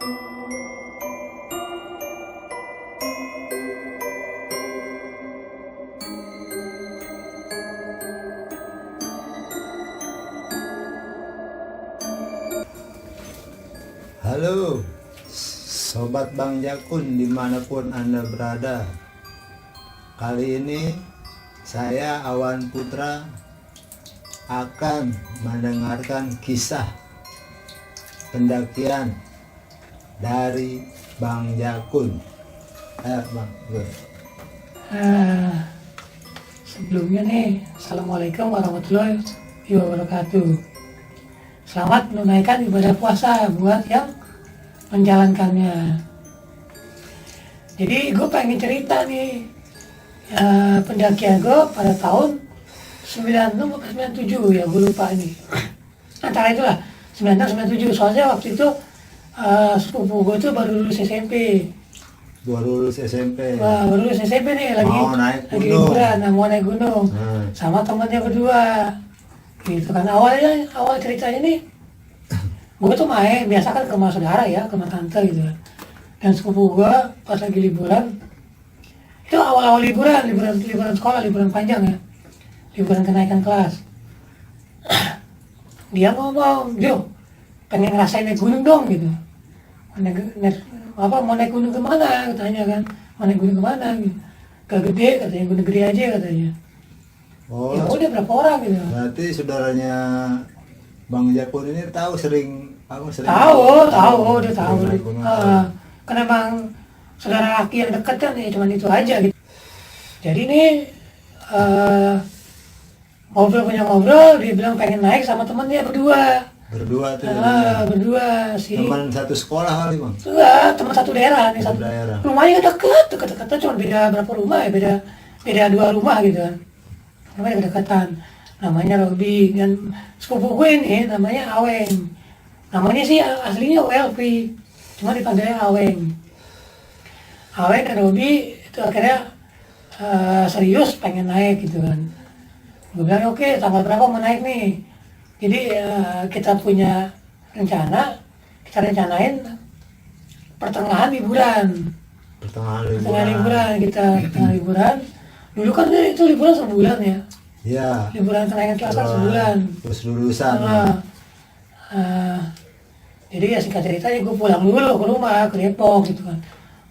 Halo, Sobat Bang Jakun dimanapun Anda berada. Kali ini saya Awan Putra akan mendengarkan kisah pendakian dari Bang Jakun. Bang. Sebelumnya nih, Assalamualaikum warahmatullahi wabarakatuh. Selamat menunaikan ibadah puasa buat yang menjalankannya. Jadi gue pengen cerita nih pendakian gue pada tahun 96 atau 97 ya, gue lupa nih. Antara itulah 96-97, soalnya waktu itu sepupu gue tuh baru lulus SMP. Baru lulus SMP. Wah, baru lulus SMP nih, lagi liburan, mau naik gunung sama temannya berdua. Gitu kan, awal ceritanya nih, gue tuh main biasa kan ke rumah saudara ya, ke rumah tante gitu kan. Dan sepupu gue pas lagi liburan, itu awal-awal liburan sekolah, liburan panjang ya, liburan kenaikan kelas. Dia ngomong, "Jo, pengen ngerasain naik gunung dong," gitu. Mau naik gunung kemana? Katanya kan, mau naik gunung kemana? Gitu. Ke Gede, katanya, Gunung Gede aja katanya. Oh, ya udah berapa orang gitu. Berarti saudaranya Bang Jakun ini tahu sering. Tahu, dia tahu. Kan emang saudara laki yang dekat kan ya, cuman itu aja gitu. Jadi nih ngobrol, dia bilang pengen naik sama temennya berdua. Berdua sih. Teman satu sekolah kali Bang? Enggak, teman satu daerah nih. Satu daerah. Rumahnya dekat, cuma beda berapa rumah ya, beda 2 rumah gitu kan. Namanya kedekatan, namanya Robi, dan sepupu gue ini namanya Aweng. Namanya sih aslinya Welpi, cuma dipanggilnya Aweng. Aweng dan Robi itu akhirnya serius pengen naik gitu kan. Gue bilang oke, tanggal berapa mau naik nih. Jadi kita punya rencana, kita rencanain pertengahan liburan. Pertengahan liburan. Dulu kan itu liburan sebulan ya. Iya. Liburan kenaikan kelas kan sebulan. Terus lulusan. Jadi ya singkat ceritanya gue pulang dulu ke rumah, ke Depok gitu kan.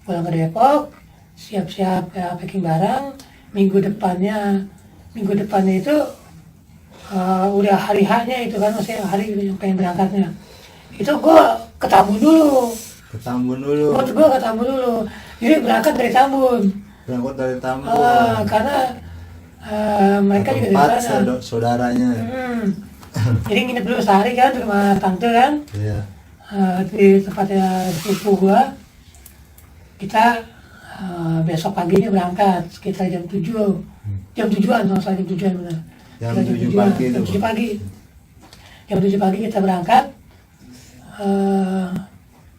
Pulang ke Depok, siap-siap packing barang. Minggu depannya itu udah hari H-nya itu kan, maksudnya hari yang pengen berangkatnya. Itu gue ke Tambun dulu. Gue ke Tambun dulu. Jadi berangkat dari Tambun. Karena mereka juga dari sana. Saudaranya. Jadi nginep dulu sehari kan di rumah tante kan. Iya. Di tempatnya sepupu gua. Kita besok paginya berangkat sekitar jam 7. Jam 7-an, kalau salah jam 7-an benar. Jam 7 pagi. Jam 7 pagi. Jam 7 pagi kita berangkat.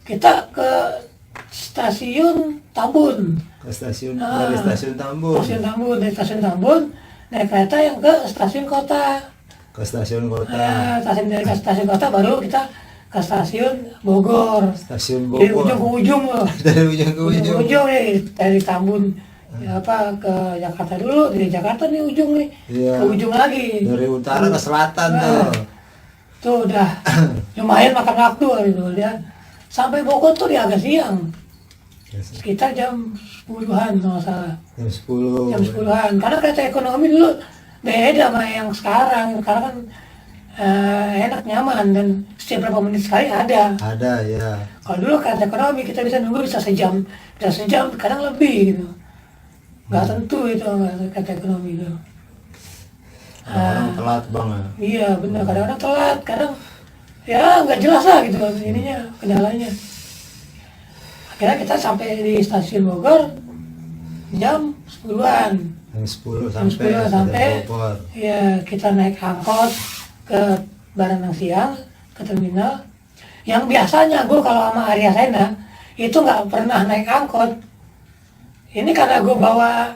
Kita ke stasiun Tambun. Dari stasiun Tambun. Dari stasiun Tambun naik kereta yang ke stasiun kota. Dari stasiun kota baru kita ke stasiun Bogor. Dari ujung ke ujung loh. Dari Tambun ke Jakarta dulu, dari Jakarta nih ujung nih. Iya. Ke ujung lagi. Dari utara ke selatan tuh. Tuh udah lumayan makan waktu gitu ya. Sampai Bogor tuh agak siang. Sekitar jam 10-an kalau salah. Jam 10-an. Karena kereta ekonomi dulu beda sama yang sekarang. Sekarang kan enak, nyaman, dan setiap berapa menit sekali ada. Ya. Kalau dulu kereta ekonomi kita bisa nunggu bisa sejam, kadang lebih gitu. Nggak tentu itu kereta ekonomi itu. Kadang telat banget. Iya benar, kadang-kadang telat, kadang ya nggak jelas lah gitu ininya, kendalanya. Akhirnya kita sampai di stasiun Bogor jam 10-an. Jam 10 sampai Bogor. Ya, kita naik angkot ke Baranang Siang, ke terminal. Yang biasanya gue kalau sama Arya Sena itu nggak pernah naik angkot. Ini karena gue bawa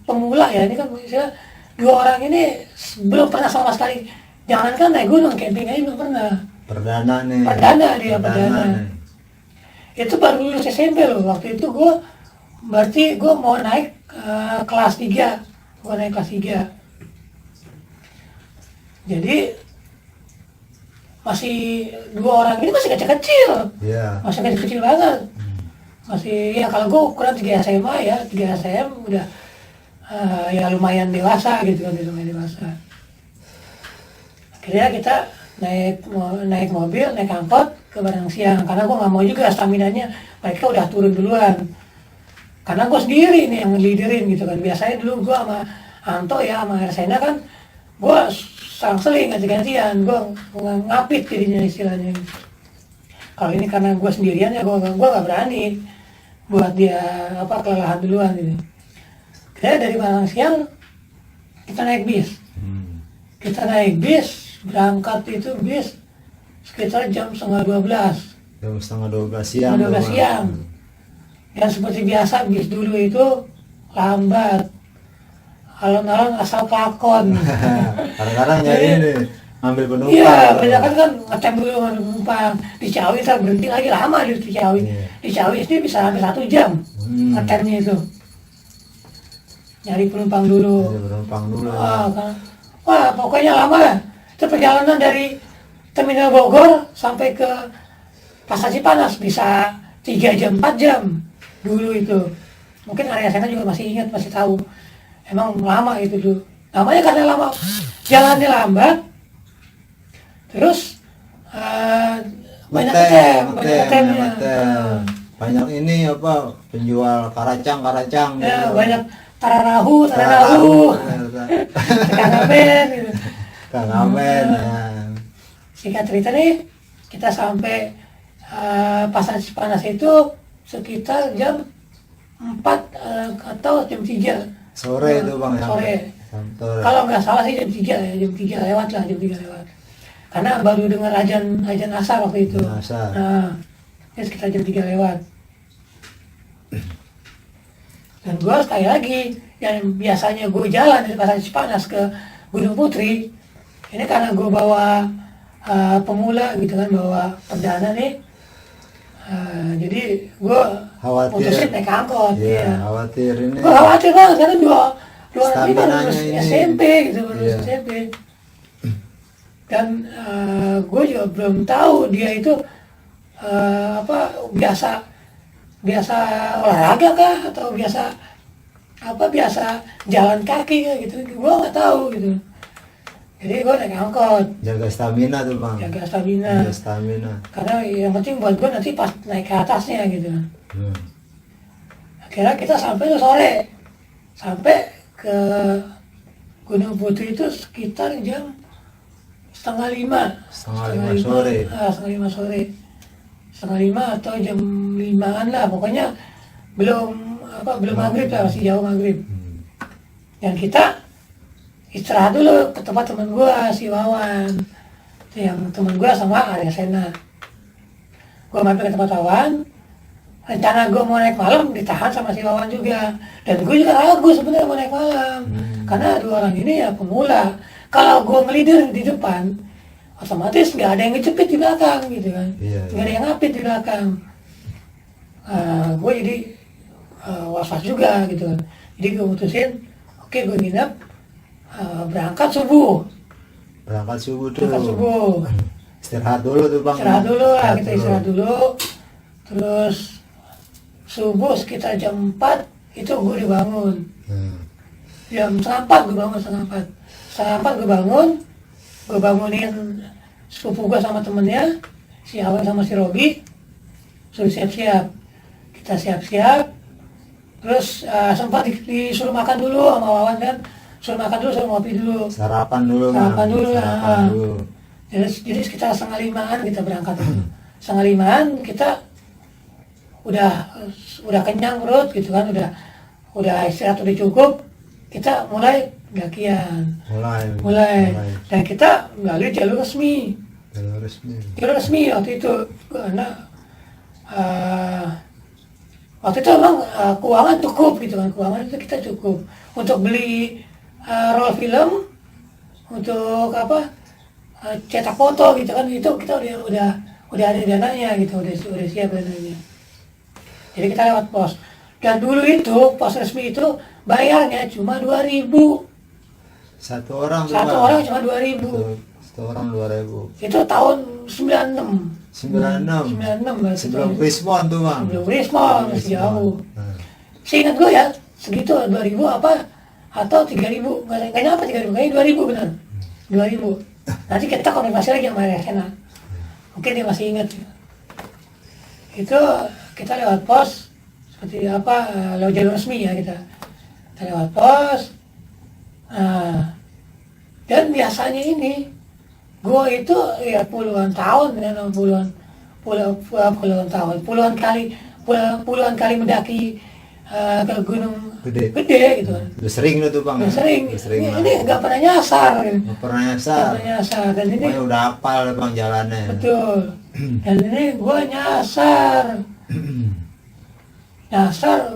pemula ya, ini kan misalnya 2 orang ini belum pernah sama sekali. Jangankan naik gunung, camping aja belum pernah. Perdana nih. Perdana dia, perdana. nih. Itu baru lulus SMP loh. Waktu itu gue berarti gue mau naik kelas 3. Gue naik kelas 3. Jadi masih 2 orang ini masih kecil-kecil. Iya. Masih kecil-kecil banget. Masih ya kalau gue ukuran 3 SMA ya, 3 SM udah ya lumayan dewasa gitu kan, lumayan dewasa. Akhirnya kita naik mobil, naik angkot ke Padang Siang, karena gue nggak mau juga staminanya mereka udah turun duluan, karena gue sendiri nih yang leaderin gitu kan. Biasanya dulu gue sama Anto ya sama Ersena kan gue seling ganti-gantian, gue ngapit jadinya istilahnya. Kalau ini karena gue sendirian ya gue nggak berani buat dia kelelahan duluan gitu. Kayak dari Padang Siang kita naik bis. Kita naik bis, berangkat itu bis sekitar jam 11:30. Jam 11:30 siang. 12 siang. Dan seperti biasa bis dulu itu lambat. Alon-alon asal pakon. Kadang-kadang nyari nih, ambil penumpang. Iya, banyak kan ngetem dulu sama penumpang. Di Ciawi saya berhenti lagi lama di Ciawi. Di Ciawi itu bisa hampir 1 jam ngetemnya itu. Nyari penumpang dulu. Nyari penumpang dulu. Wah, pokoknya lama lah. Itu perjalanan dari Terminal Bogor sampai ke Pasar Cipanas bisa 3 jam, 4 jam dulu itu. Mungkin area sana juga masih ingat, masih tahu. Emang lama itu dulu. Namanya karena lama, jalannya lambat. Terus banyak ngetemnya. Banyak ini penjual karacang. Ya, gitu. banyak tararahu. Kang Amen gitu. Kang Amen. Singkat cerita nih, kita sampai Pasar Cipanas itu sekitar jam 4 atau jam 3 Sore itu Bang. Sore. Sore. Kalau nggak salah sih jam 3 ya, jam 3 lewat lah, jam 3 lewat. Karena baru dengar ajan asar waktu itu. Asar. Nah, ya sekitar jam 3 lewat. Dan gue sekali lagi, yang biasanya gue jalan dari Pasar Cipanas ke Gunung Putri, ini karena gue bawa pemula gitu kan, bawa perdana nih. Jadi gue putusin naik angkot. Iya, khawatir ini. Gue khawatir banget karena dua orang ini baru Staminanya lulus ini. SMP gitu, baru lulus SMP. Dan gue juga belum tahu dia itu biasa olahraga kah atau biasa jalan kaki kah gitu. Gue nggak tahu gitu. Jadi gue naik angkot. Jaga stamina tuh Bang. Jaga stamina. Karena yang penting buat gue nanti pas naik ke atasnya gitu. Akhirnya kita sampai tuh sore. Sampai ke Gunung Putri itu sekitar jam 4:30. 4:30 sore. 4:30 sore. 4:30 atau jam 5-an lah. Pokoknya belum maghrib lah, masih jauh maghrib. Dan kita istirahat dulu ke tempat teman gue, si Wawan. Yang teman gue sama Arya Sena. Gue mampir ke tempat Wawan. Rencana gue mau naik malam ditahan sama si Wawan juga. Dan gue juga ragu sebenarnya mau naik malam. Karena 2 orang ini ya pemula. Kalau gue ngelidir di depan, otomatis nggak ada yang ngejepit di belakang gitu kan. Nggak ada yang ngapit di belakang. Gue jadi was-was juga gitu kan. Jadi gue mutusin, oke gue nginep. Berangkat subuh tuh. Istirahat dulu tuh Bang. Kita istirahat dulu. Terus subuh sekitar jam 4 itu gue dibangun. Jam 3:30 gue bangun, 3:30. 3:30 gue bangun. Gue bangunin sepupu gue sama temennya, si Awan sama si Robi. Suruh siap-siap. Kita siap-siap. Terus sempat disuruh makan dulu sama Wawan kan. Suruh makan dulu, suruh ngopi dulu. Sarapan dulu lah. Jadi sekitar 4:30 kita berangkat. 4:30 kita udah kenyang perut gitu kan, udah istirahat udah cukup, kita mulai pendakian. Mulai. Dan kita melalui jalur resmi waktu itu, karena waktu itu emang keuangan cukup gitu kan, keuangan itu kita cukup untuk beli roll film, untuk cetak foto gitu kan, itu kita udah ada dananya gitu, udah siap dananya. Jadi kita lewat pos. Dan dulu itu pos resmi itu bayarnya cuma 2.000. Satu orang Satu orang cuma 2.000. Satu orang 2.000. Itu tahun 96. 96. 96 berarti. Sebelum Krismon tuh bang. Sebelum Rismon, masih jauh. Nah. Seingat gue ya, segitu 2.000 apa atau 3.000, nggak nyampe 3.000, kayaknya 2.000 benar. 2.000. Nanti kita konfirmasi lagi sama Resena. Mungkin dia masih ingat. Itu kita lewat pos seperti apa, lewat jalur resmi ya kita lewat pos. Nah, dan biasanya ini gue itu ya puluhan tahun ya, puluhan kali mendaki ke gunung Gede gitu. Udah sering lo tuh bang. Udah sering. Ini nggak pernah nyasar. Gitu. Nggak pernah nyasar. Dan ini pokoknya udah hafal bang jalannya. betul. Dan ini gue nyasar.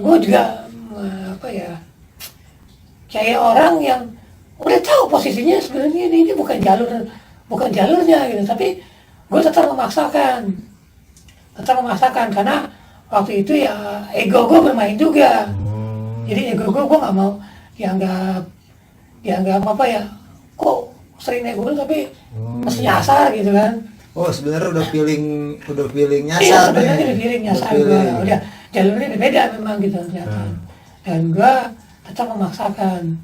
Gue juga apa ya? Kayak orang yang udah tahu posisinya sebenarnya ini bukan jalurnya gitu, tapi gue tetap memaksakan karena waktu itu ya ego gue bermain juga. Jadi ego gue nggak mau dianggap apa ya, kok sering ego tapi mesti nyasar gitu kan. Oh sebenarnya udah feeling nyasar. Iya sebenarnya udah feeling nyasar gue, udah jalurnya beda memang gitu ternyata. Dan gue tetap memaksakan.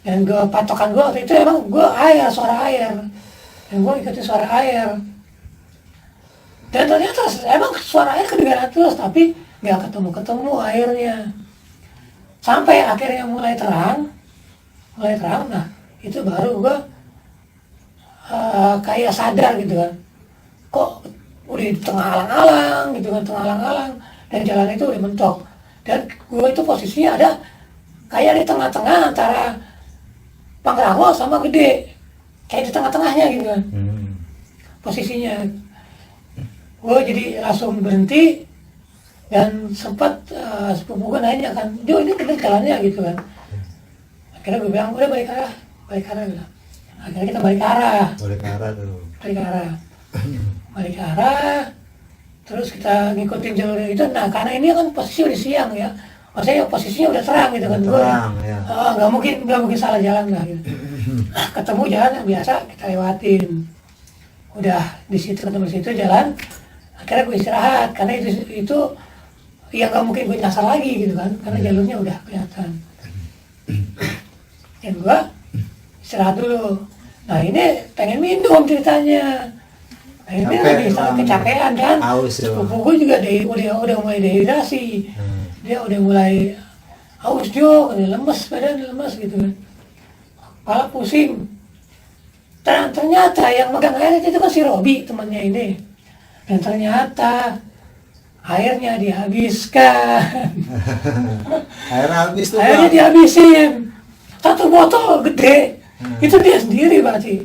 Dan patokan gue waktu itu emang gue suara air. Dan gue ikuti suara air. Dan ternyata emang suara air kedengaran terus, tapi nggak ketemu airnya. Sampai akhirnya mulai terang. Nah itu baru gue kayak sadar gitu kan. Kok udah di tengah alang-alang gitu kan, dan jalan itu udah mentok. Dan gue itu posisinya ada kayak di tengah-tengah antara Pangrango sama Gede, kayak di tengah-tengahnya gitu kan. Posisinya gue jadi langsung berhenti. Dan sempat sepupu gue nanya kan, Jo ini bener jalannya gitu kan. Akhirnya gue bilang udah balik arah gitu. Akhirnya kita balik arah terus kita ngikutin jalurnya itu. Nah karena ini kan posisi udah siang ya, maksudnya posisinya udah terang gitu kan. Nggak mungkin salah jalan lah gitu. Ketemu jalan yang biasa kita lewatin, udah ketemu di situ jalan. Akhirnya gue istirahat karena itu ya nggak mungkin gue nyasar lagi gitu kan, karena jalurnya udah kelihatan. Dan gue istirahat dulu. Nah ini pengen minum ceritanya. Nah ini lagi kecapean kan. Sepupu gue juga udah mulai dehidrasi. Dia udah mulai haus Jo, badan lemes gitu kan. Kepala pusing. Dan ternyata yang megang air itu kan si Robi temannya ini. Dan ternyata airnya dihabiskan. Airnya dihabisin. Satu botol gede. Itu dia sendiri berarti.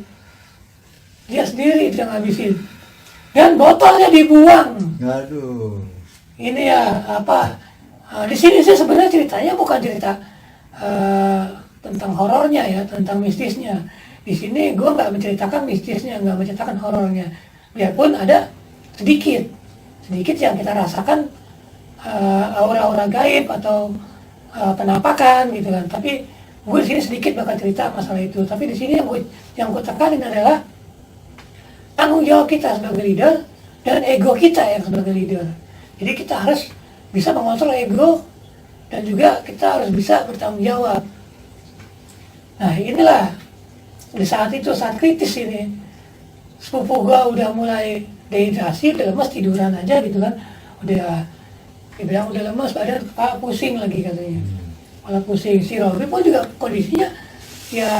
Dia sendiri itu yang habisin. Dan botolnya dibuang. Aduh. Ini ya apa? Di sini sih sebenarnya ceritanya bukan cerita tentang horornya ya, tentang mistisnya. Di sini gue nggak menceritakan mistisnya, nggak menceritakan horornya. Biarpun ada sedikit yang kita rasakan aura-aura gaib atau penampakan gitu kan. Tapi gue di sini sedikit bakal cerita masalah itu. Tapi di sini yang gue tekanin adalah tanggung jawab kita sebagai leader dan ego kita yang sebagai leader. Jadi kita harus bisa mengontrol ego dan juga kita harus bisa bertanggung jawab. Nah inilah di saat itu, saat kritis ini, sepupu gue udah mulai dehidrasi, udah lemas, tiduran aja gitu kan. Dibilang udah lemas, badan kepala pusing lagi katanya. Kepala pusing. Si Robi pun juga kondisinya ya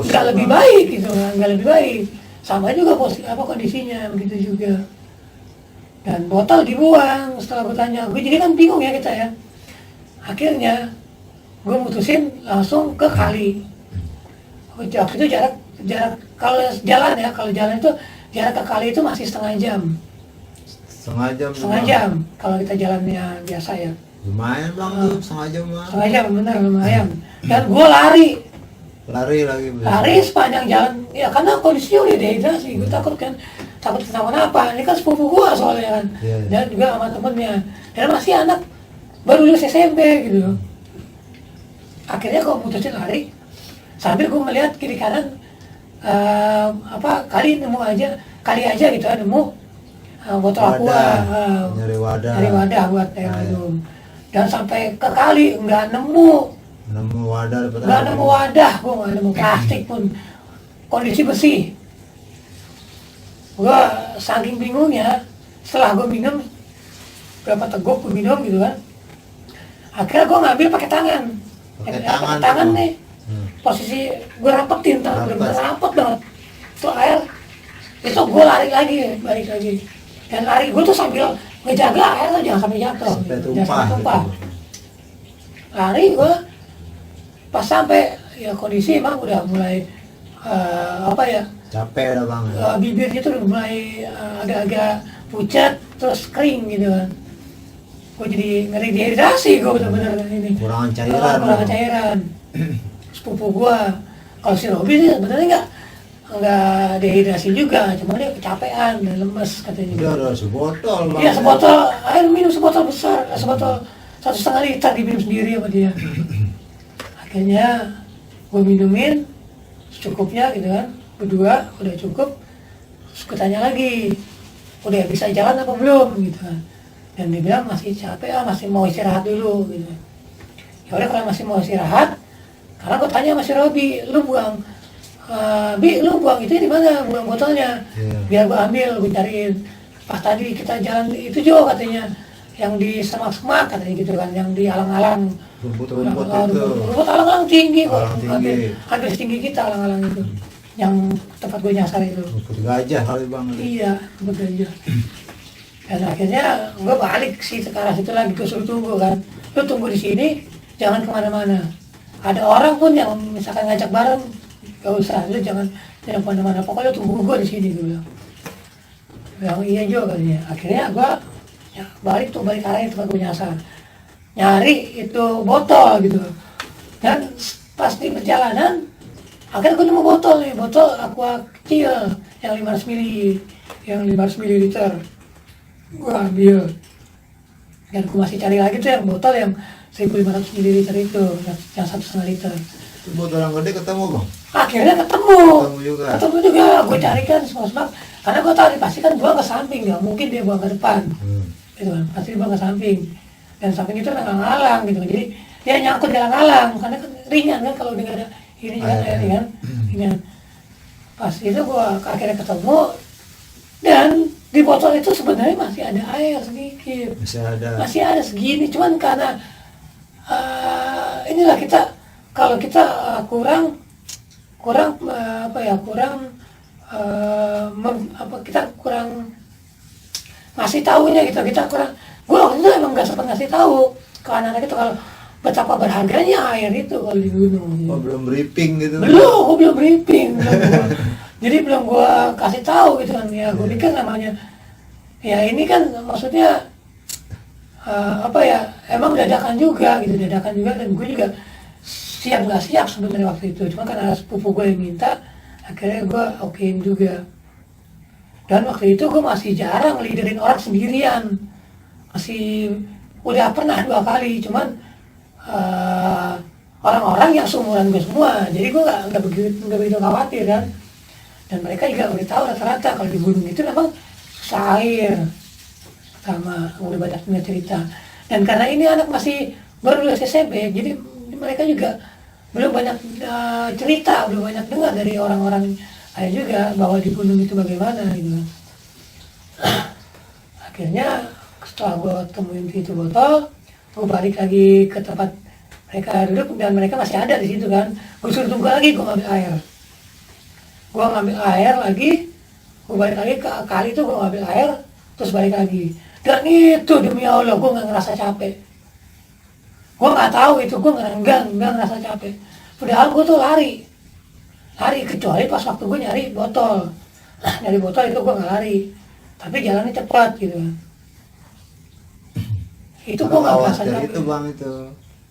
nggak lebih baik gitu, nggak lebih baik. Sama juga kondisinya begitu juga. Dan botol dibuang setelah gue tanya. Gue jadi kan bingung ya kita ya. Akhirnya gue mutusin langsung ke kali. Waktu itu jarak kalau jalan itu jarak ke kali itu masih setengah jam. Setengah jam kalau kita jalannya biasa ya. Lumayan bang tuh setengah jam mah. Setengah jam benar lumayan. Dan gue lari Lari lagi. Lari sepanjang jalan, ya karena kondisinya udah dehidrasi, gue takut kenapa-napa. Ini kan sepupu gue soalnya kan, Iya. dan juga sama temennya, dan masih anak baru lulus SMP gitu loh. Akhirnya gue putusin lari, sambil gue melihat kiri kanan, kali aja gitu, nemu botol aqua, nyari wadah buat air minum. Dan sampai ke kali nggak nemu wadah, gue nggak nemu plastik pun, kondisi bersih. Gue saking bingungnya, setelah gue minum berapa teguk gue minum gitu kan, akhirnya gue ngambil pakai tangan. Pakai tangan nih, posisi gue rapetin, bener-bener rapet banget. Itu air, itu gue lari lagi, balik lagi. Dan lari gue tuh sambil ngejaga air tuh jangan sampai jatuh, jangan sampai tumpah. Lari gue, pas sampai ya kondisi emang udah mulai capek udah bang. Bibirnya tuh udah mulai agak-agak pucat terus kering gitu kan. Gue jadi ngeri dehidrasi, gue bener-bener ini. Kurangan cairan. Sepupu gue, kalau si Robi sih sebenarnya nggak dehidrasi juga, cuma dia kecapean dan lemes katanya. Udah sebotol bang. Iya sebotol air minum, sebotol besar, sebotol 1,5 liter diminum sendiri sama dia. Akhirnya gue minumin secukupnya gitu kan, berdua udah cukup. Terus gue tanya lagi, udah bisa jalan apa belum gitu kan. Dan dia bilang masih capek, masih mau istirahat dulu gitu. Ya udah kalau masih mau istirahat, karena gue tanya sama si Robi, lu buang itu di mana, buang botolnya? Yeah. Biar gue ambil, gue cariin. Pas tadi kita jalan itu juga katanya, yang di semak-semak katanya gitu kan, yang di alang-alang. Rumput-rumput itu. Rumput alang-alang tinggi kok, Tinggi. hampir setinggi kita alang-alang itu, yang tempat gue nyasar itu. Rumput gajah kali bang. Iya, rumput gajah. Dan akhirnya gue balik sih ke arah situ lagi, gue suruh tunggu kan. Lu tunggu di sini, jangan kemana-mana. Ada orang pun yang misalkan ngajak bareng, gak usah, lu jangan kemana-mana. Pokoknya tunggu gue di sini, gue bilang. Bilang iya juga katanya. Akhirnya gue balik arahnya tempat gue nyasar. Nyari itu botol gitu. Dan pas di perjalanan, akhirnya gue nemu botol aqua kecil yang 500 ml. Gue ambil. Dan gue masih cari lagi tuh yang botol yang 1.500 ml itu, yang 1,5 liter. Itu botol yang gede ketemu bang? Akhirnya ketemu juga. Gue carikan semua, karena gue tahu pasti kan buang ke samping, nggak mungkin dia buang ke depan. Gitu kan, pasti dia buang ke samping. Dan samping itu ngalang-ngalang gitu, jadi dia nyangkut di ngalang, karena kan ringan kan kalau dia ada ini kan air kan, ringan. Pas itu gue akhirnya ketemu, dan di botol itu sebenarnya masih ada air sedikit, masih ada segini, cuman karena inilah kalau kita kurang ngasih tahunya gitu, kita kurang. Gue waktu itu emang nggak sempat ngasih tahu ke anak-anak itu kalau betapa berharganya air itu kalau di gunung. Oh, belum briefing gitu? Belum, gue belum briefing. Jadi belum gue kasih tahu gitu kan. Ya gue pikir namanya, ya ini kan maksudnya emang dadakan juga gitu, dan gue juga siap nggak siap sebenarnya waktu itu. Cuma karena sepupu gue yang minta, akhirnya gue okein juga. Dan waktu itu gue masih jarang liderin orang sendirian. Masih udah pernah 2 kali, cuman orang-orang yang seumuran gue semua, jadi gue nggak begitu khawatir kan. Dan mereka juga udah tahu rata-rata kalau di gunung itu memang susah air, sama udah banyak punya cerita. Dan karena ini anak masih baru lulus SMP, jadi mereka juga belum banyak cerita, belum banyak dengar dari orang-orang lain juga bahwa di gunung itu bagaimana gitu. Akhirnya setelah gue temuin itu botol, gue balik lagi ke tempat mereka duduk, dan mereka masih ada di situ kan. Gue suruh tunggu lagi, gue ngambil air lagi, gue balik lagi ke kali itu, gue ngambil air, terus balik lagi. Dan itu demi Allah gue nggak ngerasa capek. Gue nggak tahu itu, gue nggak ngerasa capek. Padahal gue tuh lari, kecuali pas waktu gue nyari botol. Nyari botol itu gue nggak lari, tapi jalannya cepat gitu kan. Itu gue nggak ngerasa capek. Itu bang, itu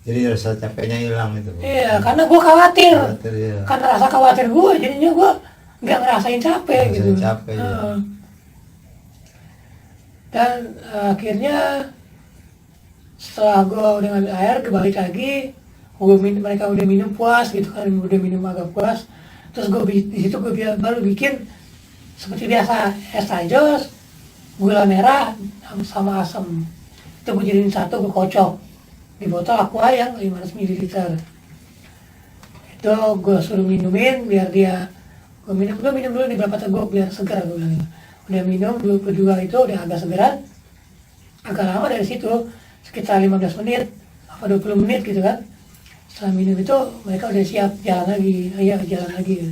Jadi rasa capeknya hilang itu. Iya, karena gue khawatir. Khawatir, ya. Karena rasa khawatir gue, jadinya gue nggak ngerasain capek Ngerasain gitu. capek, ya. Dan akhirnya setelah gue udah ngambil air, gue balik lagi, mereka udah minum puas gitu kan, udah minum agak puas. Terus gue di situ gue baru bikin seperti biasa es tajos, gula merah sama asam. Itu gue jadiin satu, gue kocok di botol aqua yang 500 ml. Itu gue suruh minumin biar dia, gue minum dulu nih berapa teguk biar segar, gue bilang. Udah minum dulu berdua itu udah agak segeran, agak lama dari situ sekitar 15 menit apa 20 menit gitu kan. Setelah minum itu mereka udah siap jalan lagi, ayo jalan lagi.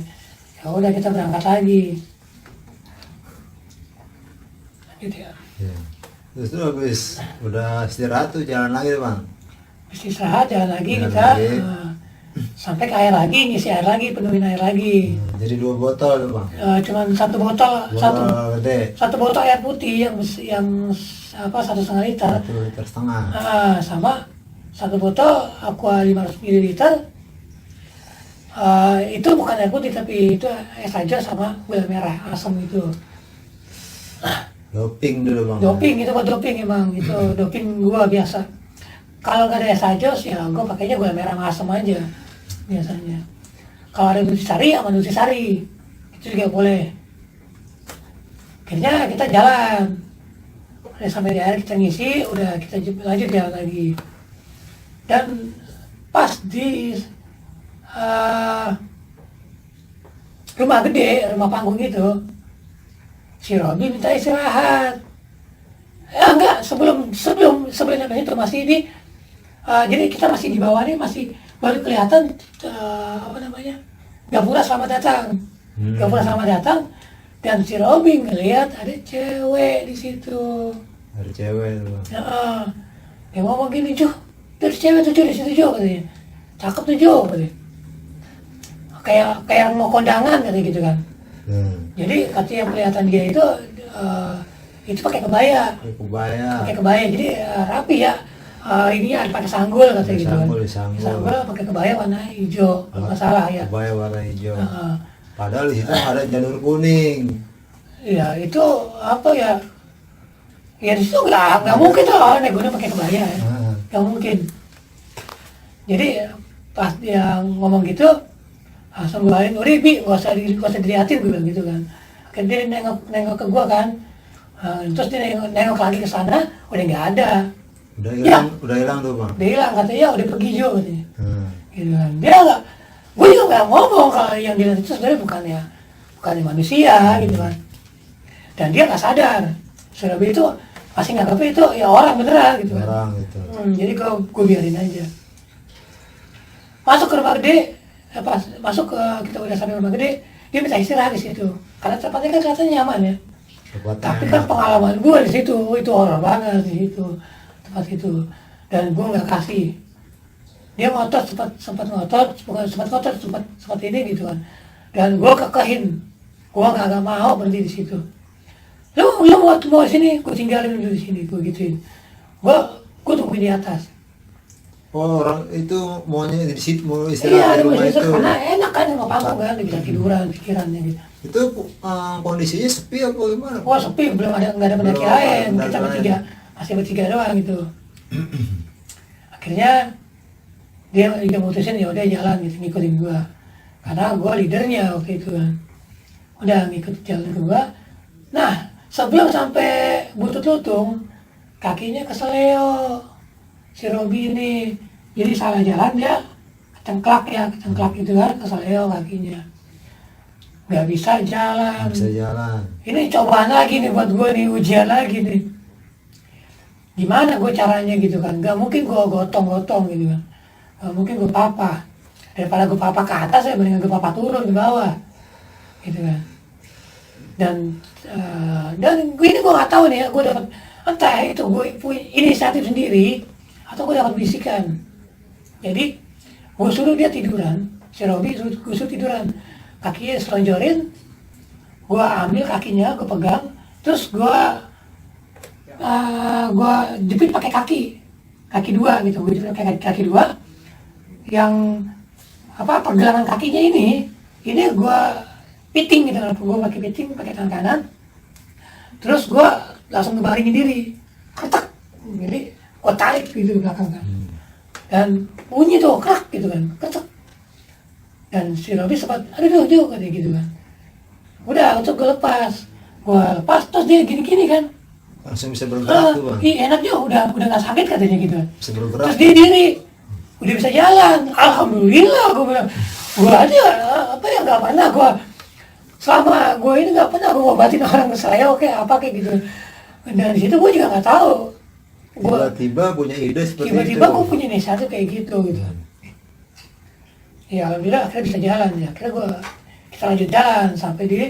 Ya udah kita berangkat lagi. Gitu ya. Ya. Terus itu habis udah istirahat tuh jalan lagi tuh Bang. Istirahat jalan lagi Jalan kita lagi. sampai ke air lagi, ngisi air lagi, penuhin air lagi. Jadi 2 botol tuh Bang. Cuman satu botol, Botol gede. satu botol air putih yang apa 1,5 liter. 1,5 liter. Sama satu botol aqua 500 ml. Itu bukan air putih tapi itu es aja sama gula merah asam itu. Doping dulu Bang. Doping itu buat doping emang itu doping gua biasa. Kalau nggak ada es ajos ya gua pakainya gula merah sama asam aja biasanya. Kalau ada nutrisari sama nutrisari itu juga boleh. Akhirnya kita jalan. Udah sampai di air kita ngisi, udah kita lanjut jalan lagi. Dan pas di rumah gede, rumah panggung itu, si Robi minta istirahat. Enggak, sebelum nyampe itu masih di, jadi kita masih di bawah nih, masih baru kelihatan Gapura Selamat Datang. Gapura Selamat Datang, dan si Robi ngelihat ada cewek di situ. Ada cewek tuh Bang. Dia ngomong gini, Juh, dari cewek tuh di situ Juh, katanya. Cakep tuh Juh, katanya. Kayak mau kondangan katanya gitu kan. Jadi katanya yang kelihatan dia itu pakai kebaya. Pakai kebaya, jadi rapi ya. Ininya ada pakai sanggul katanya gitu kan. Sanggul pakai kebaya warna hijau, kalau nggak salah ya. Kebaya warna hijau. Padahal di situ ada janur kuning. Ya itu apa ya? Ya di situ nggak mungkin lah naik gunung pakai kebaya ya. Nggak mungkin. Jadi pas dia ngomong gitu, langsung gue lain, udah Bi, gak usah dilihatin, gue bilang gitu kan. Akhirnya dia nengok ke gue kan, terus dia nengok lagi ke sana, udah nggak ada. Udah hilang tuh Bang. Dia hilang, katanya ya udah pergi Jo katanya. Gitu kan. Dia nggak, gue juga nggak ngomong kalau yang dia itu sebenarnya bukannya manusia gitu kan. Dan dia nggak sadar, Surabaya itu masih nganggapnya itu ya orang beneran gitu kan. Orang gitu. Jadi gue biarin aja. Masuk ke rumah gede, pas masuk ke kita udah sampai rumah gede, dia minta istirahat di situ karena tempatnya kan katanya nyaman ya. Tapi kan pengalaman gue di situ itu horor banget di situ tempat itu, dan gue nggak kasih. Dia ngotot, sempat ngotot, bukan sempat ini gitu kan, dan gue kekehin, gue nggak mau berhenti di situ. Lu mau di sini, gue tinggalin dulu di sini, gue gituin. Gue tungguin di atas. Oh, orang itu maunya di situ, mau istirahat di rumah itu. Karena enak kan sama panggung kan, bisa tiduran pikirannya gitu. Itu kondisinya sepi apa gimana? Wah sepi, nggak ada pendaki lain, kita masih bertiga doang gitu. Akhirnya dia mutusin ya udah jalan gitu, ngikutin gua, karena gua leadernya waktu itu kan. Udah ngikut jalan ke gua. Nah sebelum sampai Butut Lutung, kakinya keseleo si Robi ini. Jadi salah jalan dia kecengklak gitu kan, keseleo kakinya. Nggak bisa jalan. Ini cobaan lagi nih buat gue nih, ujian lagi nih. Gimana gue caranya gitu kan, nggak mungkin gue gotong-gotong gitu kan. Nggak mungkin gue papa. Daripada gue papa ke atas ya, mendingan gue papa turun ke bawah. Gitu kan. Dan ini gue nggak tahu nih ya, gue dapat entah itu gue punya inisiatif sendiri atau gue dapat bisikan. Jadi gue suruh dia tiduran, si Robi gue suruh tiduran, kakinya selonjorin, gue ambil kakinya, gue pegang, terus gue jepit pakai kaki dua gitu, gue jepit pakai kaki dua, yang pergelangan kakinya ini gue piting gitu, gue pakai piting pakai tangan kanan, terus gue langsung ngebaringin diri, ketak, jadi gue tarik gitu ke belakang kan, dan bunyi tuh krak gitu kan, ketak, dan si Robi sempat aduh katanya gitu kan, udah untuk gue lepas terus dia gini kan, langsung bisa bergerak tuh bang. Iya enaknya udah nggak sakit katanya gitu kan, Bisa bergerak. terus dia diri udah bisa jalan, alhamdulillah gue bilang, gue aja nggak pernah selama gue ini nggak pernah gue ngobatin orang saya kayak gitu, dan di situ gue juga nggak tahu, tiba-tiba punya ide seperti itu. Tiba-tiba gue punya ide satu kayak gitu. Ya alhamdulillah akhirnya bisa jalan ya. Akhirnya kita lanjut jalan sampai di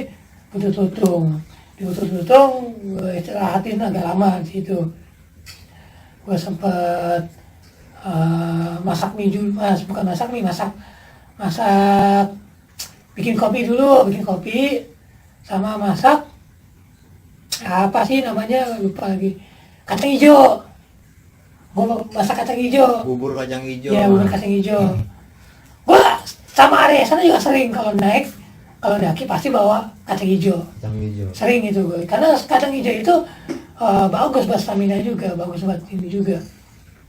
Butut Tutung. Di Butut Tutung gue istirahatin agak lama di situ. Gue sempet masak mie dulu, bukan masak mie, masak bikin kopi sama masak apa sih namanya lupa lagi, kacang hijau. Gue masak kacang hijau. Bubur kacang hijau. Ya bubur kacang hijau. Gue sama area sana juga sering kalau daki pasti bawa kacang hijau. Kacang hijau. Sering itu gue, karena kacang hijau itu bagus buat stamina juga, bagus buat ini juga,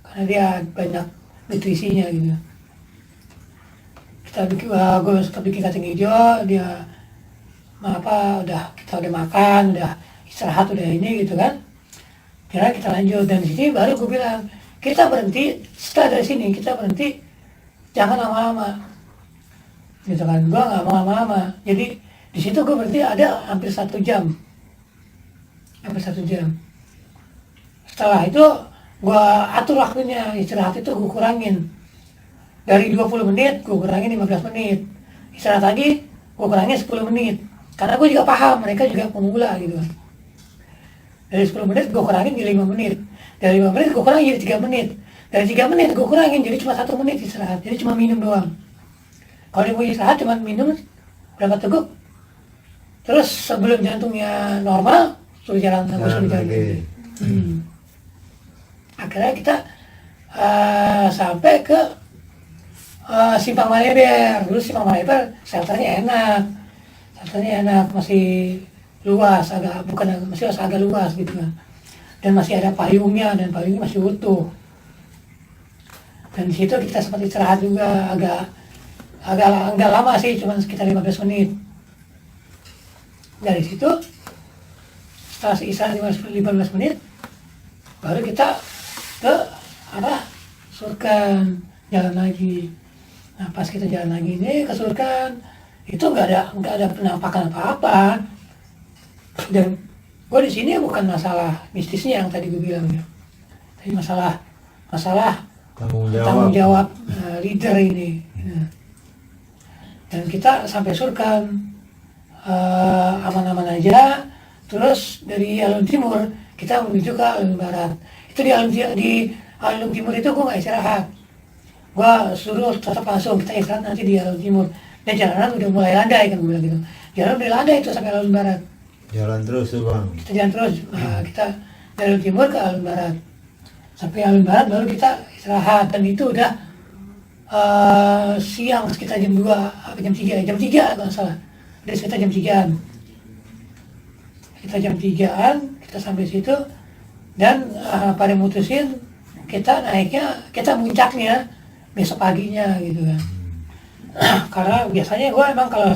karena dia banyak nutrisinya gitu. Gue suka bikin kacang hijau, kita udah makan, udah istirahat, udah ini gitu kan. Kira kita lanjut, dan di sini baru gue bilang kita berhenti, setelah dari sini kita berhenti, jangan lama-lama gitu kan. Gue nggak mau lama-lama, jadi di situ gue berhenti ada hampir 1 jam. Setelah itu gue atur waktunya, istirahat itu gue kurangin dari 20 menit, gue kurangin 15 menit, istirahat lagi gue kurangin 10 menit, karena gue juga paham mereka juga pemula gitu kan. Dari 10 menit gue kurangin jadi 5 menit, dari 5 menit gue kurangin jadi 3 menit, dari 3 menit gue kurangin jadi cuma 1 menit istirahat, jadi cuma minum doang. Kalau dia mau istirahat cuma minum berapa teguk, terus sebelum jantungnya normal suruh jalan lagi. Akhirnya kita sampai ke Simpang Maleber. Dulu Simpang Maleber shelternya enak, masih luas, masih agak luas gitu kan, dan masih ada payungnya, dan payungnya masih utuh. Dan di situ kita sempat istirahat juga, agak lama sih, cuma sekitar 15 menit. Dari situ setelah istirahat 15 menit baru kita ke Surkan, jalan lagi. Nah pas kita jalan lagi ini ke Surkan, itu nggak ada penampakan apa-apa. Dan gue di sini bukan masalah mistisnya yang tadi gue bilang ya, tapi masalah tanggung jawab leader ini. Nah, dan kita sampai Surkan aman-aman aja. Terus dari alun timur kita menuju ke alun barat. Itu di alun timur itu gue nggak istirahat, gue suruh tetap langsung kita istirahat nanti di alun timur. Dan jalanan udah mulai landai kan, gue bilang gitu, jalan udah landai itu sampai alun barat. Jalan terus tuh bang. Kita jalan terus, kita dari alun timur ke alun barat. Sampai alun barat baru kita istirahat, dan itu udah siang sekitar jam 2 atau jam 3 kalau nggak salah. Udah sekitar jam 3-an. Kita jam 3-an, kita sampai situ, dan pada mutusin kita muncaknya besok paginya gitu kan. Karena biasanya gue emang kalau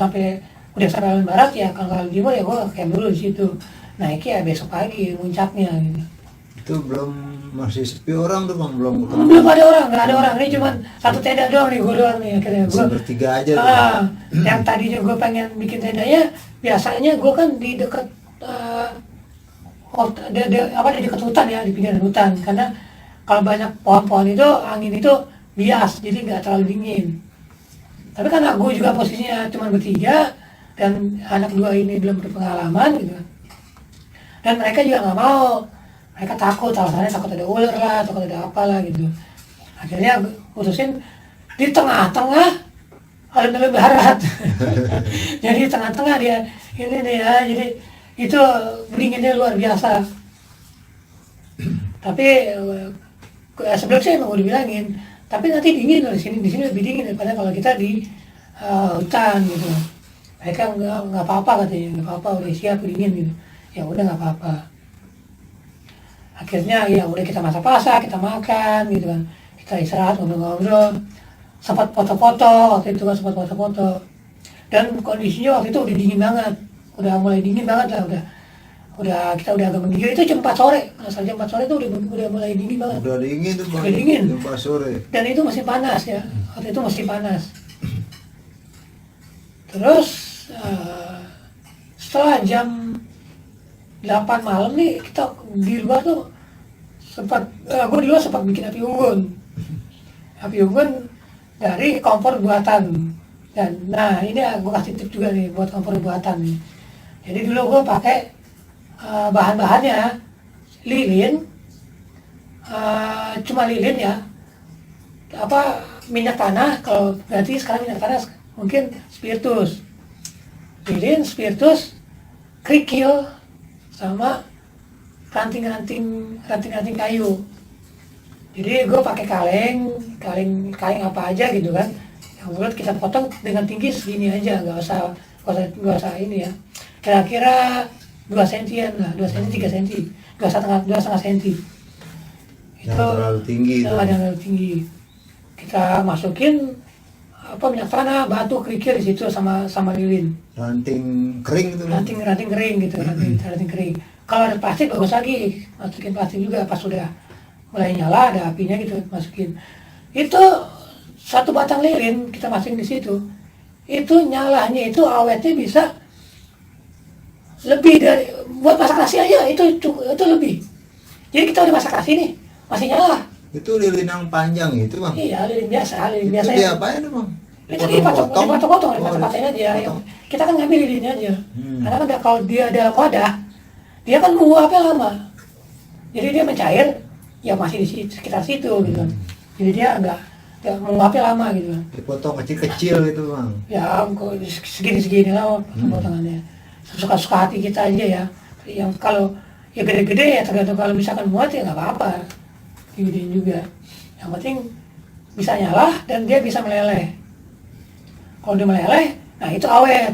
udah sampai alun barat ya, kalau alun timur ya gue camp dulu di situ, naiknya ya besok pagi muncaknya gitu. Itu masih sepi orang tuh bang, belum ada orang, nggak ada orang, ini cuma satu tenda doang nih, gue doang nih akhirnya. Gue bertiga aja tuh. Yang tadinya gue pengen bikin tendanya, biasanya gue kan di dekat di dekat hutan ya, di pinggir hutan, karena kalau banyak pohon-pohon itu angin itu bias, jadi nggak terlalu dingin. Tapi karena gue juga posisinya cuma bertiga, dan anak 2 ini belum berpengalaman gitu, dan mereka juga nggak mau, mereka takut, alasannya takut ada ular lah, takut ada apalah gitu. Akhirnya gue putusin di tengah-tengah alun-alun barat. Jadi tengah-tengah dia ini nih ya, jadi itu dinginnya luar biasa. Tapi sebelum saya mau dibilangin, Tapi nanti dingin loh di sini lebih dingin daripada kalau kita di hutan gitu. Mereka nggak apa-apa katanya, nggak apa-apa, udah siap dingin gitu. Ya udah nggak apa-apa. Akhirnya ya udah kita masak-masak, kita makan gitu kan. Kita istirahat, ngobrol-ngobrol. Sempat foto-foto, waktu itu kan sempat foto-foto. Dan kondisinya waktu itu udah dingin banget. Udah mulai dingin banget lah, kita udah agak menggigil. Itu jam 4 sore. Asal jam 4 sore itu udah mulai dingin banget. Udah dingin tuh Bang. Udah dingin. Jam 4 sore. Dan itu masih panas ya. Waktu itu masih panas. Terus setelah jam 8 malam nih kita di luar tuh gue di luar sempat bikin api unggun dari kompor buatan. Dan nah ini gue kasih tip juga nih buat kompor buatan nih. Jadi dulu gue pakai bahan-bahannya lilin, cuma lilin ya, minyak tanah. Kalau berarti sekarang minyak tanah mungkin spiritus, lilin, spiritus, kerikil, sama ranting-ranting kayu. Jadi gue pakai kaleng apa aja gitu kan. Yang bulat kita potong dengan tinggi segini aja, nggak usah ini ya. Kira-kira 2 sentian lah, 2 senti, 3 senti, 2,5 senti. Itu terlalu tinggi itu. Terlalu tinggi. Kita masukin minyak tanah, batu, kerikil di situ sama lilin. Ranting kering itu. Ranting kering gitu, ranting kering. Kalau ada plastik bagus lagi, masukin plastik juga pas sudah mulai nyala ada apinya gitu, masukin. Itu 1 batang lilin kita masukin di situ. Itu nyalanya itu awetnya bisa lebih dari buat masak nasi aja itu lebih. Jadi kita udah masak nasi nih, masih nyala. Itu lilin yang panjang itu Bang. Iya, lilin biasa Itu ya. diapain tuh Bang? Itu dipotong-potong aja. Potong. Kita kan ngambil lilinnya aja. Karena kan kalau dia ada wadah, dia kan menguapnya lama. Jadi dia mencair, ya masih di sekitar situ gitu. Jadi dia agak menguapnya lama gitu. Dipotong kecil-kecil gitu Bang. Ya segini lah potongannya. Suka-suka hati kita aja ya. Yang kalau ya gede-gede ya tergantung, kalau misalkan muat ya nggak apa-apa. Digedein juga. Yang penting bisa nyala dan dia bisa meleleh. Kalau dia meleleh, nah itu awet.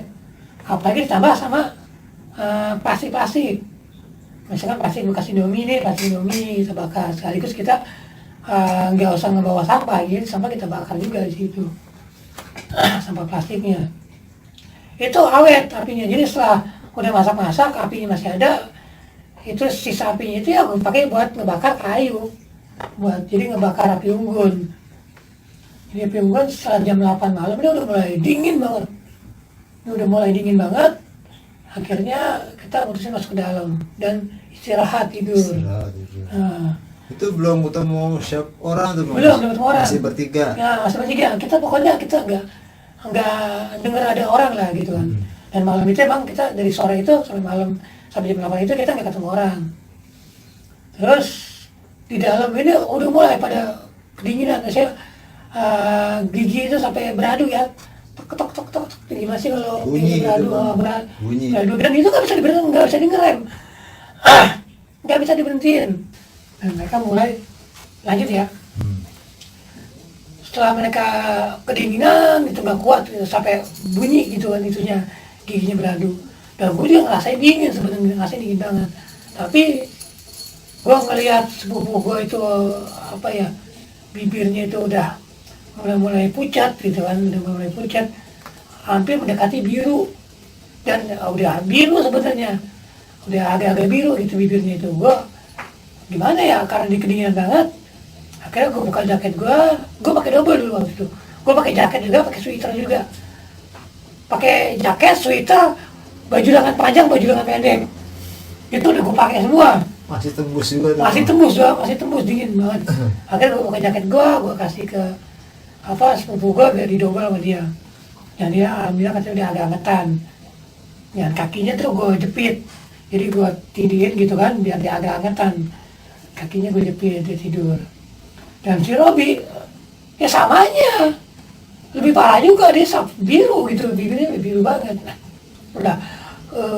Apalagi ditambah sama plastik. Misalkan plastik bekas Indomie nih, plastik Indomie kita bakar. Sekaligus kita nggak usah ngebawa sampah, jadi sampah kita bakar juga di situ. Sampah plastiknya. Itu awet apinya. Jadi setelah udah masak-masak, apinya masih ada, itu sisa apinya itu ya gue pakai buat ngebakar kayu. Jadi ngebakar api unggun. Jadi api unggun setelah jam 8 malam ini udah mulai dingin banget. Akhirnya kita mutusin masuk ke dalam dan istirahat tidur. Nah, itu belum ketemu orang tuh Bang? Belum ketemu orang. Masih bertiga? Ya, masih bertiga. Kita pokoknya nggak dengar ada orang lah gitu kan. Dan malam itu emang kita dari sore itu sampai malam, sampai jam 8 itu kita nggak ketemu orang. Terus di dalam ini udah mulai pada kedinginan. Saya gigi itu sampai beradu ya. Tok. Gimana sih kalau bunyi beradu? Bunyi. Beradu. Dan itu nggak bisa ngerem. Nggak bisa diberhentiin. Dan mereka mulai lanjut ya. Setelah mereka kedinginan itu nggak kuat gitu, sampai bunyi gitu kan itunya, giginya beradu. Dan gue juga ngerasain dingin sebenarnya, ngerasain dingin banget. Tapi gue ngelihat sepupu gue itu bibirnya itu udah mulai pucat gitu kan, hampir mendekati biru. Dan udah biru sebenarnya, udah agak-agak biru gitu bibirnya itu. Gue gimana ya, karena di kedinginan banget. Akhirnya gue buka jaket gue pakai double dulu waktu itu. Gue pakai jaket juga, pakai sweater juga. Pakai jaket, sweater, baju lengan panjang, baju lengan pendek. Itu udah gue pakai semua. Masih tembus juga tuh. Masih tembus dingin banget. Akhirnya gue pakai jaket gue kasih ke sepupu gue biar didobel sama dia. Dan dia alhamdulillah katanya udah agak angetan. Dan kakinya tuh gue jepit. Jadi gue tidiin gitu kan biar dia agak angetan. Kakinya gue jepit, dia tidur. Dan si Robi, ya samanya, lebih parah juga, dia biru gitu, bibirnya biru banget. Nah, udah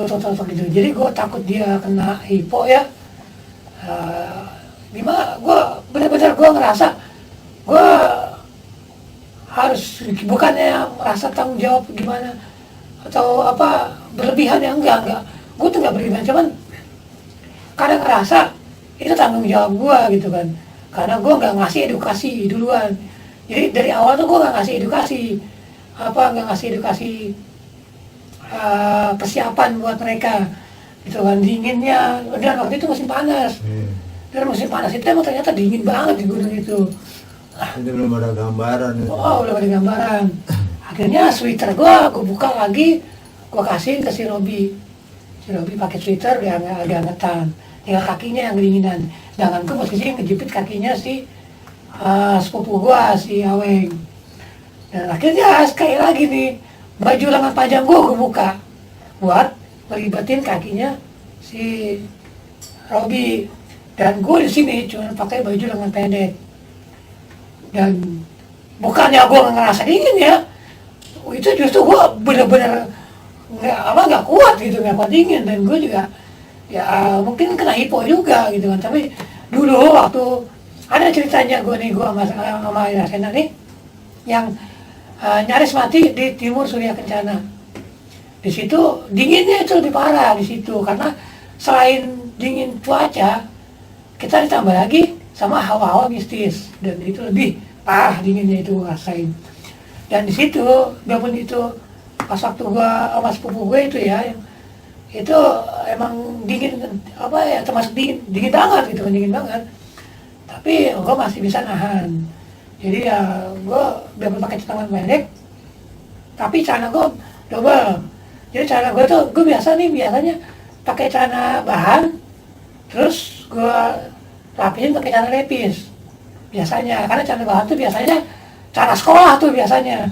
total gitu. Jadi gue takut dia kena hipo ya. Gimana? Gue bener-bener gue ngerasa gue bukannya merasa tanggung jawab gimana atau apa berlebihan ya, enggak, gue tuh nggak berlebihan, cuman kadang ngerasa itu tanggung jawab gue gitu kan, karena gue nggak ngasih edukasi duluan. Jadi dari awal tuh gue nggak ngasih edukasi persiapan buat mereka gitu kan. Dinginnya, dan waktu itu musim panas, dan musim panas itu emang ternyata dingin banget di gunung itu. Ini belum ada gambaran itu. Oh, belum ada gambaran. Akhirnya sweater gue buka lagi, gue kasih ke si Robi pakai sweater dia agak angetan, tinggal kakinya yang kedinginan. Sedangkan gue posisi ngejepit kakinya si sepupu gue, si Aweng. Dan akhirnya sekali lagi nih, baju lengan panjang gue buka buat melibatin kakinya si Robi. Dan gue di sini cuma pakai baju lengan pendek. Dan bukannya gue ngerasa dingin ya, itu justru gue bener-bener nggak kuat gitu, nggak kuat dingin. Dan gue juga ya mungkin kena hipo juga gitu kan. Tapi dulu waktu ada ceritanya gue sama Irasena nih yang nyaris mati di Timur Surya Kencana. Di situ dinginnya itu lebih parah di situ, karena selain dingin cuaca, kita ditambah lagi sama hawa-hawa mistis, dan itu lebih parah dinginnya itu gue rasain. Dan di situ, biarpun itu pas waktu gue sama sepupu gue itu ya, itu emang dingin apa ya, termasuk dingin banget gitu kan, dingin banget. Tapi gue masih bisa nahan. Jadi ya gue biarpun pakai celana pendek, tapi celana gue double. Jadi celana gue tuh, gue biasanya pakai celana bahan, terus gue rapiin pakai celana lepis biasanya, karena celana bahan tuh biasanya celana sekolah tuh biasanya.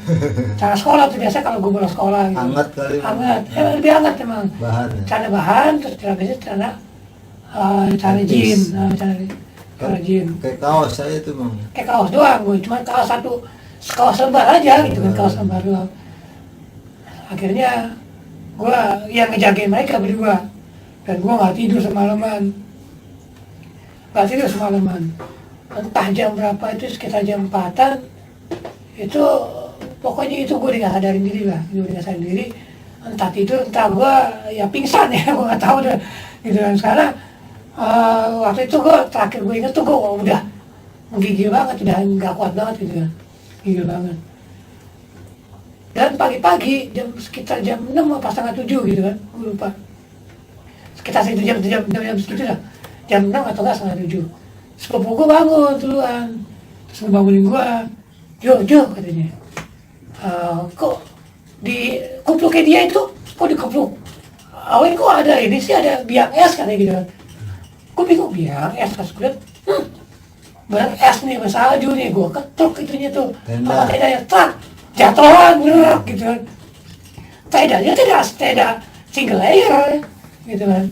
Celana sekolah tuh biasa kalau gue bolos sekolah gitu. Hangat kali. Hangat, lebih hangat emang. Bahan. Celana bahan, terus celana jean, celana jean. Kayak kaos saya tuh bang. Kayak kaos doang gue, cuma kaos lembar aja gitu kan, kaos lembar doang. Akhirnya gue yang ngejagain mereka berdua, dan gue nggak tidur semalaman. Entah jam berapa, itu sekitar jam 4-an, itu pokoknya itu gue nggak sadarin diri, entah tidur, entah gue ya pingsan ya, gue nggak tahu deh gitu kan. Sekarang waktu itu terakhir gue inget tuh gue udah menggigil banget, udah nggak kuat banget gitu kan, gigil banget. Dan pagi-pagi sekitar jam 6 apa setengah 7 gitu kan, gue lupa, sekitar segitu jam segitu dah, jam 6 atau enggak setengah 7. Sepupu gue bangun duluan, terus ngebangunin gue, Jo katanya, kok di kupluknya dia itu, kok di kupluk Awen kok ada ini sih, ada biang es katanya gitu kan. Gue bingung, biang es, pas gue liat, bener es nih, salju nih, gue ketruk itunya tuh, sama tendanya, jatuhan bener gitu kan. Tendanya tidak single layer gitu kan.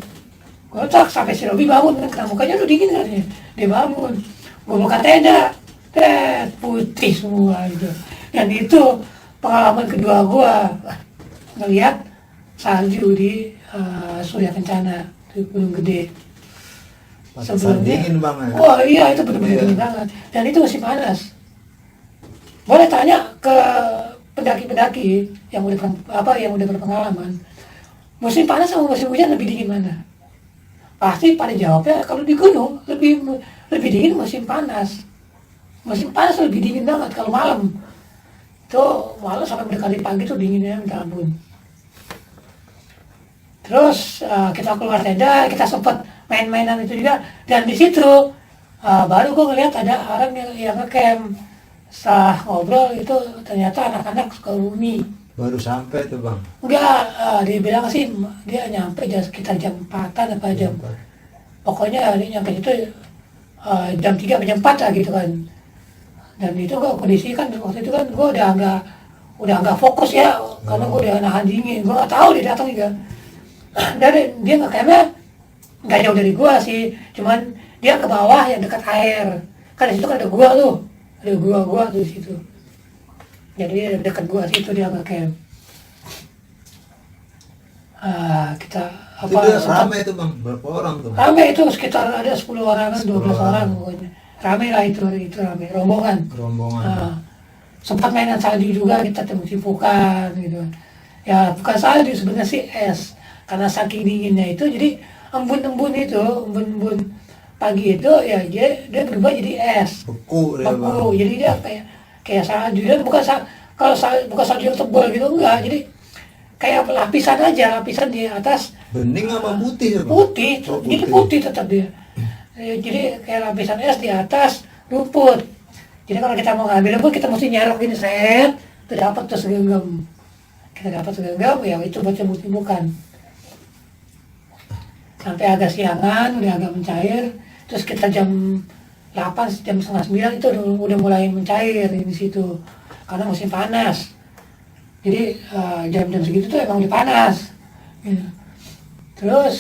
Gue sampai si Robi bangun kan, karena mukanya udah dingin kan ya. Dia bangun, gue buka tenda, putih semua gitu. Dan itu pengalaman kedua gue ngeliat salju di Surya Kencana, di Gunung Gede. Sebelumnya, dingin banget. wah iya itu benar-benar dingin banget. Dan itu masih panas. Boleh tanya ke pendaki-pendaki yang udah berpengalaman, musim panas sama musim hujan lebih dingin mana? Pasti pada jawabnya kalau di gunung lebih dingin musim panas. Musim panas lebih dingin banget kalau malam. Itu malam sampai mendekati pagi tuh dinginnya minta ampun. Terus kita keluar tenda, kita sempat main-mainan itu juga, dan di situ baru gue ngeliat ada orang yang ngecamp. Setelah ngobrol itu ternyata anak-anak suka Umi. Baru sampai tuh bang. Enggak, dia bilang sih dia nyampe sekitar jam 4-an apa jam. Pokoknya dia nyampe itu jam 3 atau jam 4 lah gitu kan. Dan itu gue kondisi kan waktu itu kan gue udah nggak fokus ya, karena gue udah nahan dingin. Gue nggak tahu dia datang juga. Dan dia nggak kayaknya nggak jauh dari gue sih, cuman dia ke bawah yang dekat air. Kan di situ kan ada gua tuh, tuh di situ. Jadi dekat gua situ dia nggak camp. Kita apa? Itu ramai itu bang, berapa orang tuh? Ramai itu sekitar ada 10 orang, 12 orang pokoknya. Ramai lah itu ramai, rombongan. sempat mainan salju juga kita timpuk-timpukan gitu. Ya bukan salju sebenarnya sih es, karena saking dinginnya itu jadi embun-embun pagi itu ya dia berubah jadi es, Beku dia bang. beku, jadi dia kayak salju. Dan kalau bukan salju yang tebal gitu enggak, jadi kayak lapisan aja, lapisan di atas Bening apa putih ya bang? putih, Oh, jadi putih tetap dia. Jadi kayak lapisan es di atas rumput. Jadi kalau kita mau ngambil rumput kita mesti nyerok gini set, itu dapat tuh segenggam. Kita dapat segenggam ya itu buat timbuk-timbukan. Sampai agak siangan, udah agak mencair, terus kita jam 8, jam setengah 9 itu udah mulai mencair di situ. Karena musim panas. Jadi jam-jam segitu tuh emang udah panas. Gitu. Terus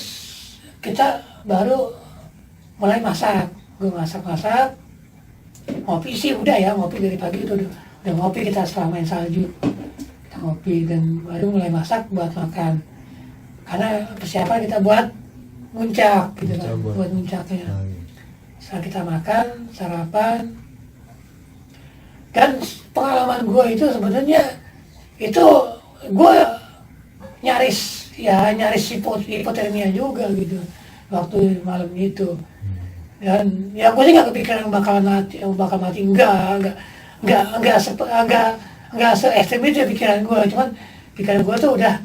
kita baru mulai masak. Gue masak, ngopi sih udah ya, ngopi dari pagi itu udah ngopi kita setelah main salju. Kita ngopi dan baru mulai masak buat makan. Karena persiapan kita buat muncak gitu kan, buat muncaknya. Setelah kita makan, sarapan. Dan pengalaman gue itu sebenarnya itu gue nyaris hipotermia juga gitu waktu malam itu. Dan ya gue sih nggak kepikiran bakal mati enggak se ekstrem itu ya pikiran gue. Cuman pikiran gue tuh udah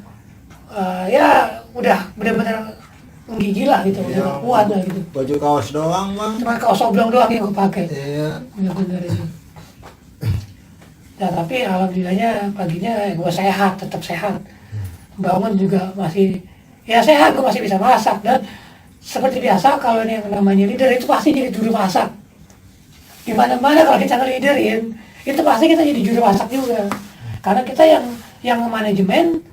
benar-benar menggigil lah gitu, udah gak kuat lah gitu. Baju kaos doang bang. Cuma kaos oblong doang yang gue pakai. Iya. Benar-benar itu. Ya tapi alhamdulillahnya paginya gue sehat, tetap sehat. Bangun juga masih ya sehat, gue masih bisa masak. Dan seperti biasa kalau yang namanya leader itu pasti jadi juru masak. Di mana-mana kalau kita nge-leaderin itu pasti kita jadi juru masak juga. Karena kita yang manajemen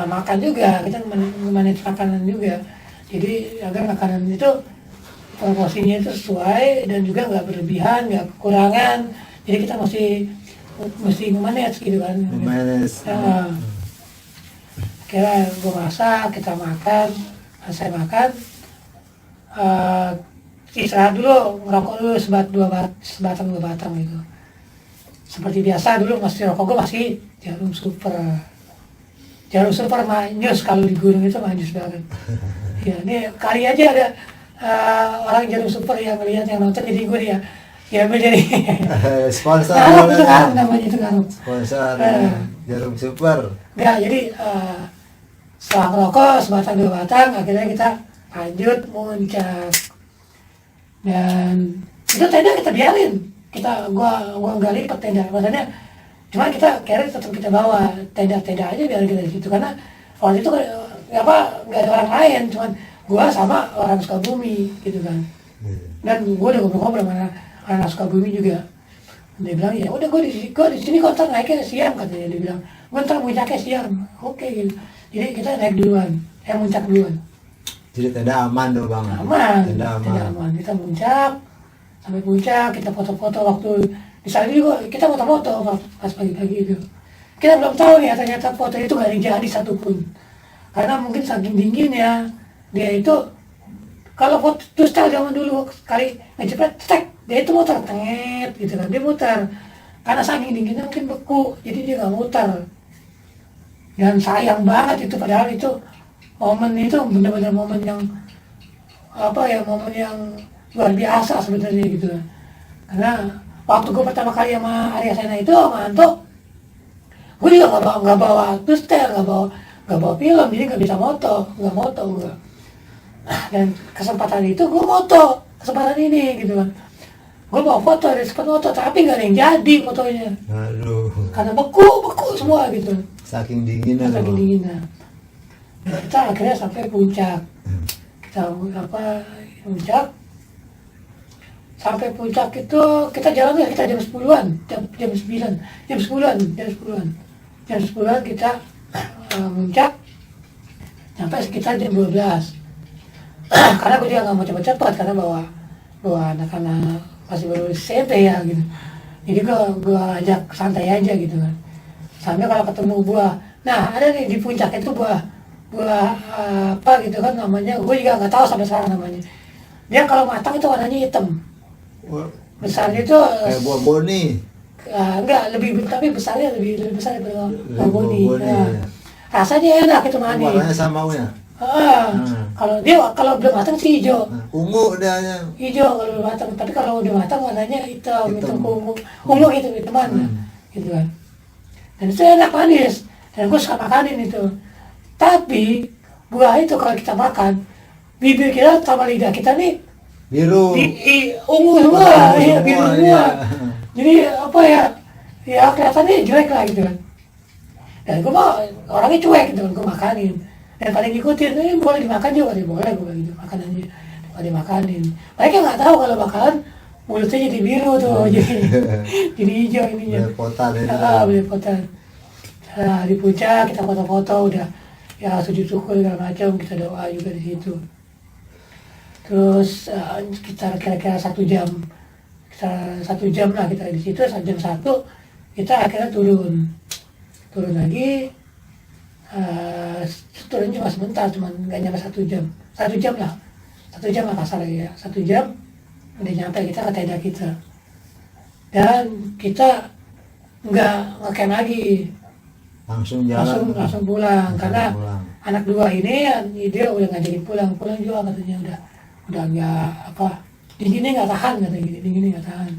makan juga, kita manage makanan juga. Jadi agar makanan itu proporsinya itu sesuai dan juga nggak berlebihan, nggak kekurangan. Jadi kita mesti memanage gitu kan. Memanage. Kira gue masak, kita makan, saya makan, istirahat dulu, ngerokok dulu sebatang dua batang gitu. Seperti biasa dulu masih rokok gue masih Jarum Super manyus, kalau di gunung itu manyus banget. Ya ini kali aja ada orang Jarum Super yang melihat, yang nonton, jadi gue ya menjadi sponsor itu kan namanya itu kan sponsor Jarum Super. ya. Jadi setelah merokok sebatang dua batang, akhirnya kita lanjut muncak. Dan itu tenda kita biarin, gua nggak lipat tenda, maksudnya cuma kita carry tetap kita bawa tenda aja biar kita di situ, karena waktu itu nggak ada orang lain, cuman gua sama orang Sukabumi gitu kan. Dan gua udah ngobrol sama orang Sukabumi juga. Dia bilang ya udah gua di sini kok ntar naiknya siang, katanya. Dia bilang gua ntar muncaknya siang, oke gitu. Jadi kita naik duluan, muncak duluan. Jadi tenda aman tuh bang. Tenda aman. Kita muncak, sampai puncak kita foto-foto waktu di sana juga kita foto-foto pas pagi-pagi itu. Kita belum tahu ya ternyata foto itu nggak jadi satupun. Karena mungkin saking dinginnya dia itu, kalau foto style zaman dulu kali ngejepret tek, dia itu muter tenget gitu kan, dia muter. Karena saking dinginnya mungkin beku, jadi dia nggak muter. Dan sayang banget itu, padahal itu momen itu benar-benar momen yang momen yang luar biasa sebenarnya gitu. Karena waktu gue pertama kali sama Arya Sena itu sama Anto, gue juga nggak bawa booster, nggak bawa film, jadi nggak bisa nggak moto gue. Dan kesempatan itu gue moto, kesempatan ini gitu kan. Gue bawa foto, ada sempat foto, tapi nggak ada yang jadi fotonya. Aduh. Karena beku semua gitu. Saking dinginnya. Dan kita akhirnya sampai puncak. Kita puncak. Sampai puncak itu kita jalan ya, kita jam 10-an, jam 10-an kita puncak. Sampai sekitar jam 12. Karena gue juga nggak mau cepet-cepet, karena bawa anak-anak masih baru SMP ya gitu. Jadi gue ajak santai aja gitu kan. Sampai kalau ketemu buah, nah ada nih di puncak itu buah apa gitu kan namanya, gue juga nggak tahu sampai sekarang namanya. Dia kalau matang itu warnanya hitam. Besarnya itu kayak buah boni. enggak, tapi besarnya lebih besar daripada Mahgoni, mahgoni. Nah, ya. rasanya enak itu mani. Warnanya sama ya. Kalau belum matang sih hijau. Ungu dia. Hijau kalau belum matang, tapi kalau udah matang warnanya hitam Hitam. ke ungu gitu teman, gitu kan. Dan itu enak manis, dan gue suka makanin itu. Tapi buah itu kalau kita makan, bibir kita sama lidah kita nih Biru. ungu semua, Ungu ya semua, biru iya. semua. Jadi apa ya, ya kelihatannya jelek lah gitu kan. Dan gue mau orangnya cuek gitu kan, gue makanin. Dan paling ngikutin, ini boleh dimakan juga, boleh gue bilang gitu, makan aja, boleh dimakanin. Mereka nggak tahu kalau bakalan mulutnya jadi biru tuh, jadi hijau ininya. Belepotan itu. Belepotan. Nah, di puncak kita foto-foto udah, ya sujud syukur segala macam, kita doa juga di situ. Terus kita kira-kira 1 jam, kita 1 jam lah kita di situ, jam 1 kita akhirnya turun lagi. Turun cuma sebentar, cuma nggak nyampe 1 jam, 1 jam lah, 1 jam lah kasar ya, 1 jam udah nyampe kita ke tenda kita, dan kita nggak ngecamp lagi, Langsung jalan. langsung pulang, karena pulang. anak 2 ini dia udah ngajakin pulang juga katanya, udah nggak apa, dinginnya nggak tahan katanya, dinginnya nggak tahan.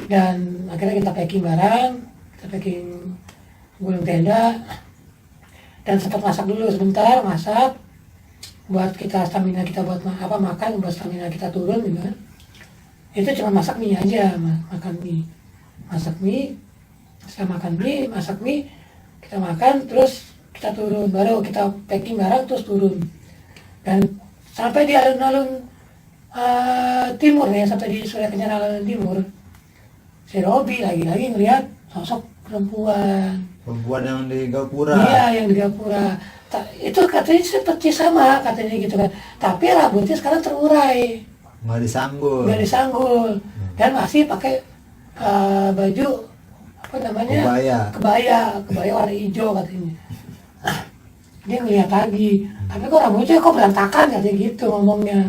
Dan akhirnya kita packing barang, kita packing gulung tenda, dan sempat masak dulu sebentar, buat kita stamina kita buat makan, buat stamina kita turun gitu kan. Itu cuma masak mie aja, masak mie, setelah masak mie, kita makan, terus kita turun, baru kita packing barang terus turun. Dan sampai di alun-alun timur ya, sampai di Surya Kencana alun timur, si Robi lagi-lagi ngeliat sosok perempuan yang di Gapura. Iya, yang di Gapura. Itu katanya seperti sama katanya gitu kan. Tapi rambutnya sekarang terurai, Nggak disanggul, dan masih pakai baju apa namanya? Kebaya warna hijau katanya. Dia ngeliat lagi, tapi kok rambutnya kok berantakan katanya gitu ngomongnya.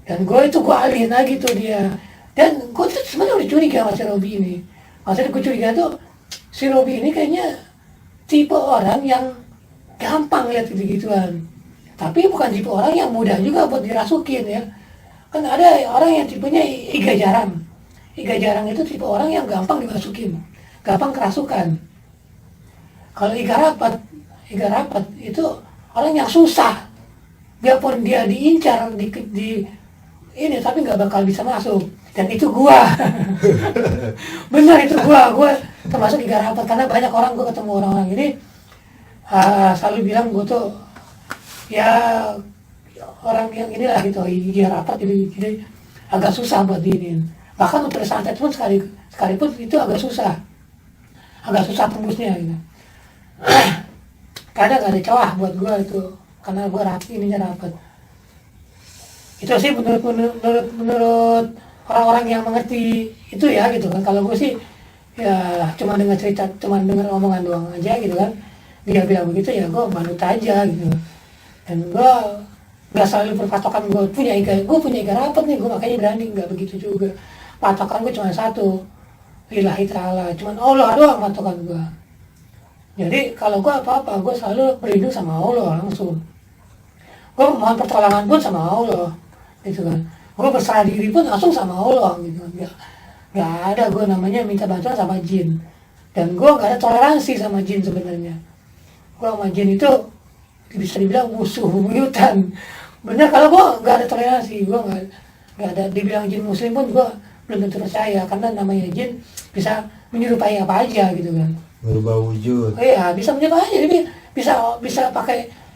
Dan gue alihin lagi tuh dia. Dan gue tuh sebenarnya udah curiga sama si Robi ini. Maksudnya gue curiga tuh, si Robi ini kayaknya tipe orang yang gampang lihat gitu-gituan. Tapi bukan tipe orang yang mudah juga buat dirasukin ya. Kan ada orang yang tipenya Iga Jarang. Iga Jarang itu tipe orang yang gampang dimasukin, gampang kerasukan. Kalau Iga Rapat itu orang yang susah. Biarpun dia diincar di ini, tapi nggak bakal bisa masuk. Dan itu gua. Benar, itu gua termasuk Iga Rapat, karena banyak orang, gua ketemu orang-orang ini selalu bilang gua tuh ya orang yang inilah gitu, Iga Rapat, jadi agak susah buat diinin. Bahkan untuk santet pun sekalipun itu agak susah tembusnya gitu. Kadang gak ada celah buat gua itu, karena gua rapat. Itu sih menurut orang-orang yang mengerti itu ya gitu kan. Kalau gue sih ya cuma dengar cerita, cuma dengar omongan doang aja gitu kan. Dia bilang begitu, ya gue manut aja gitu. Dan gue nggak selalu berpatokan gue punya Iga Rapat nih, gue makanya berani, nggak begitu juga. Patokan gue cuma satu, lillahi ta'ala, cuma Allah doang patokan gue. Jadi kalau gue apa-apa, gue selalu berlindung sama Allah langsung. Gue mohon pertolongan pun sama Allah gitu kan. Gue berserah diri pun langsung sama Allah gitu kan. Gak ada gue namanya minta bantuan sama jin. Dan gue gak ada toleransi sama jin sebenarnya. Gue sama jin itu bisa dibilang musuh buyutan. Bener, kalau gue gak ada toleransi, gue gak ada, dibilang jin muslim pun gue belum tentu percaya, karena namanya jin bisa menyerupai apa aja gitu kan. Berubah wujud. Iya, bisa menyerupai aja, jadi bisa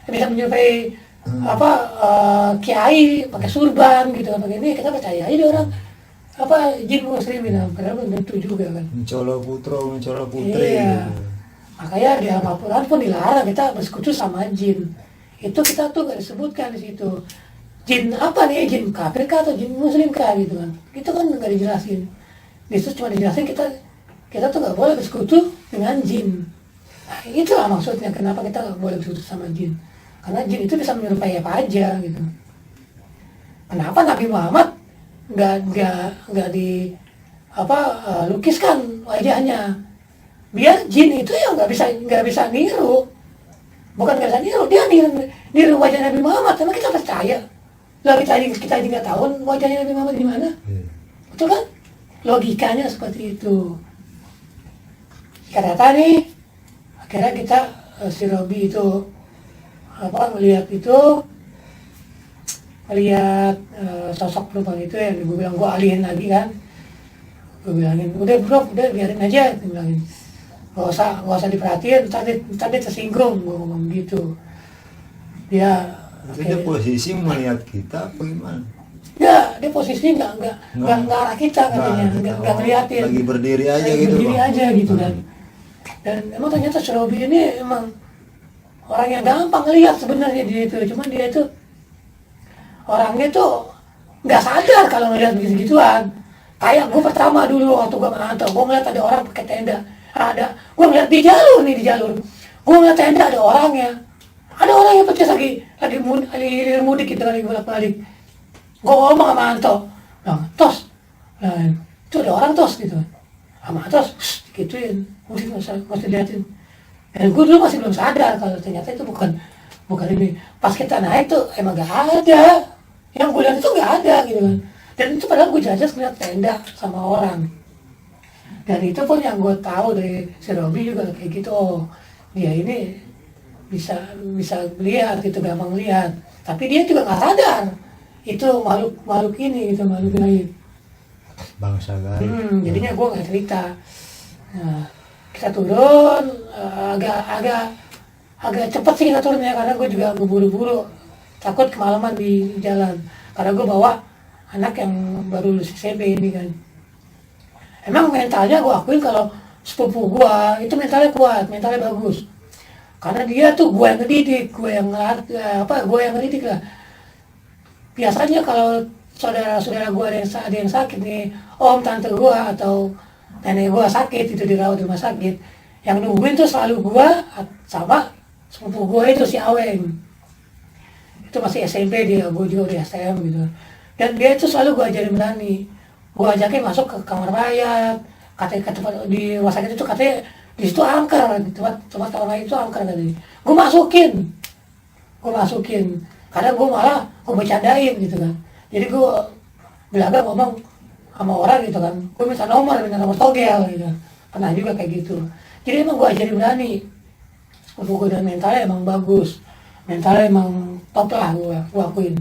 menyerupai kiai pakai surban gitu kan, pakai ini, kita percaya aja dia orang jin muslim gitu, padahal belum tentu juga kan. Mencolok putri. Iya. Makanya di Al-Quran pun dilarang kita bersekutu sama jin. Itu kita tuh gak disebutkan di situ. Jin apa nih? Jin kafir kah atau jin muslim kah gitu kan? Itu kan gak dijelasin. Di situ cuma dijelasin kita tuh gak boleh bersekutu dengan jin. Nah, itulah maksudnya kenapa kita gak boleh bersekutu sama jin. Karena jin itu bisa menyerupai apa aja gitu. Kenapa Nabi Muhammad nggak lukiskan wajahnya, biar jin itu ya nggak bisa niru, bukan nggak bisa niru, dia niru wajah Nabi Muhammad, sama kita percaya. Lah kita aja nggak tahu wajahnya Nabi Muhammad gimana, betul kan? Logikanya seperti itu. Kata nih, akhirnya kita si Robi itu melihat sosok penumpang itu yang gue bilang gue alihin lagi kan. Gue bilangin, udah bro, udah biarin aja, gue bilangin, gak usah diperhatiin, ntar dia tersinggung, gue ngomong gitu. Dia posisi melihat kita apa gimana? Ya, dia posisinya nggak arah kita katanya, nggak ngeliatin. Lagi berdiri aja gitu. Berdiri aja gitu kan. Dan emang ternyata si Robi ini emang orang yang gampang ngeliat sebenarnya dia itu, cuman dia itu orangnya tuh nggak sadar kalau ngeliat begitu-gituan. Kayak gue pertama dulu waktu gue mantau, gue ngeliat ada orang pakai tenda, gue ngeliat di jalur, gue ngeliat tenda ada orangnya yang persis lagi mudik gitu, lagi bolak-balik. Gue ngomong sama Anto, Tos, itu ada orang Tos gitu, sama Tos, gituin, mesti liatin. Dan gue dulu masih belum sadar kalau ternyata itu bukan ini. Pas kita naik tuh emang gak ada, yang gue lihat itu gak ada gitu kan. Dan itu padahal gue jelas ngeliat tenda sama orang. Dan itu pun yang gue tahu dari si Robi juga kayak gitu, dia ini bisa melihat gitu, gampang lihat. Tapi dia juga nggak sadar itu makhluk ini gitu, makhluk gaib, bangsa gaib. Jadinya gue nggak cerita. Nah, kita turun agak cepet sih kita turunnya, karena gue juga buru-buru, takut kemalaman di jalan, karena gue bawa anak yang baru lulus SMP ini kan. Emang mentalnya gue akuin kalau sepupu gue itu mentalnya kuat, mentalnya bagus. Karena dia tuh gue yang ngedidik, gue yang ngedidik lah. Biasanya kalau saudara-saudara gue ada yang sakit nih, om tante gue atau nenek gue sakit itu dirawat di rumah sakit, yang nungguin tuh selalu gue sama sepupu gue itu si Aweng. Itu masih SMP dia, gue juga udah STM gitu. Dan dia itu selalu gue ajarin berani. Gue ajakin masuk ke kamar mayat, katanya di rumah sakit itu katanya di situ angker, tempat kamar mayat itu angker katanya. Gue masukin, karena gue bercandain gitu kan. Jadi gue belaga ngomong sama orang gitu kan, gue minta nomor togel gitu. Pernah juga kayak gitu. Jadi emang gue ajarin berani. Gue dan mentalnya emang bagus, mentalnya emang top lah, gue akuin.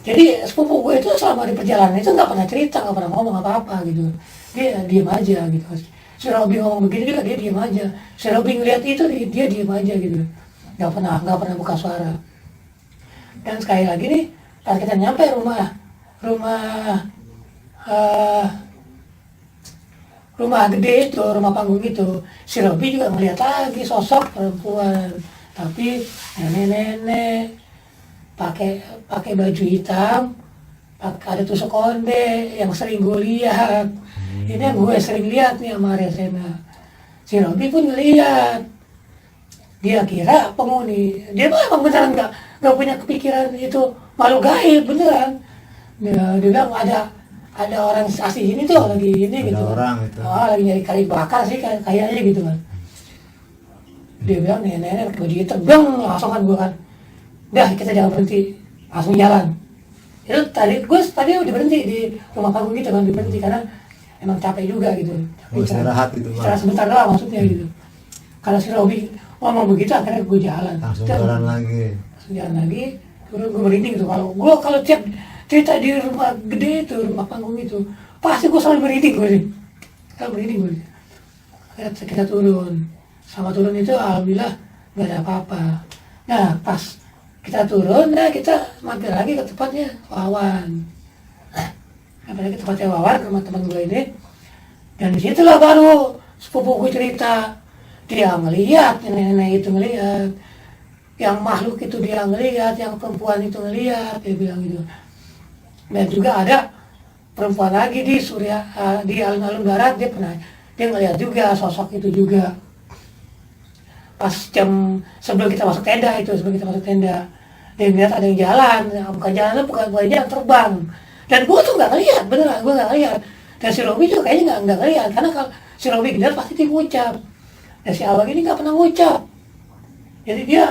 Jadi sepupu gue itu selama di perjalanan itu nggak pernah cerita, nggak pernah ngomong apa-apa gitu. Dia diam aja gitu. Si Robi ngomong begini juga dia diam aja. Si Robi ngeliat itu dia diam aja gitu. Nggak pernah buka suara. Dan sekali lagi nih, pas kita nyampe rumah gede itu, rumah panggung itu, si Robi juga ngeliat lagi sosok perempuan, tapi nenek-nenek pakai baju hitam, ada tusuk konde yang sering gue lihat. Ini yang gue sering lihat nih sama Resena. Si Robi pun ngeliat, dia kira penghuni, dia emang beneran nggak punya kepikiran itu makhluk gaib beneran. Dia bilang ada orang asli ini tuh lagi ini gitu. Orang itu. Lagi nyari kayu bakar sih kayaknya gitu kan. Dia bilang nenek baju hitam, langsung kan gue kan. Dah kita jangan berhenti, langsung jalan. Itu tadi udah berhenti di rumah panggung gitu kan, berhenti karena emang capek juga gitu. Istirahat gitu. Istirahat sebentar doang maksudnya gitu. Kalau si Robi ngomong begitu akhirnya gue jalan. Langsung jalan lagi. Turun gue merinding gitu. Kalau tiap cerita di rumah gede itu, rumah panggung itu, pasti gue selalu merinding gue sih. Akhirnya kita turun. Sama turun itu alhamdulillah nggak ada apa-apa. Nah pas kita turun, kita mampir lagi ke tempatnya Wawan. Mampir lagi ke tempatnya Wawan, ke rumah teman gue ini. Dan disitulah baru sepupu gue cerita. Dia ngeliat, nenek itu ngeliat. Yang makhluk itu dia ngeliat, yang perempuan itu ngeliat, dia bilang gitu. Dan juga ada perempuan lagi di alun-alun barat, dia ngeliat juga sosok itu juga. Pas sebelum kita masuk tenda, dia ngeliat ada yang jalan, bukan jalan terbang. Dan gue tuh nggak ngeliat, beneran gue nggak ngeliat. Dan si Robi juga kayaknya nggak ngeliat, karena kalau si Robi ngeliat pasti dia ngucap. Dan si Abang ini nggak pernah ngucap. Jadi dia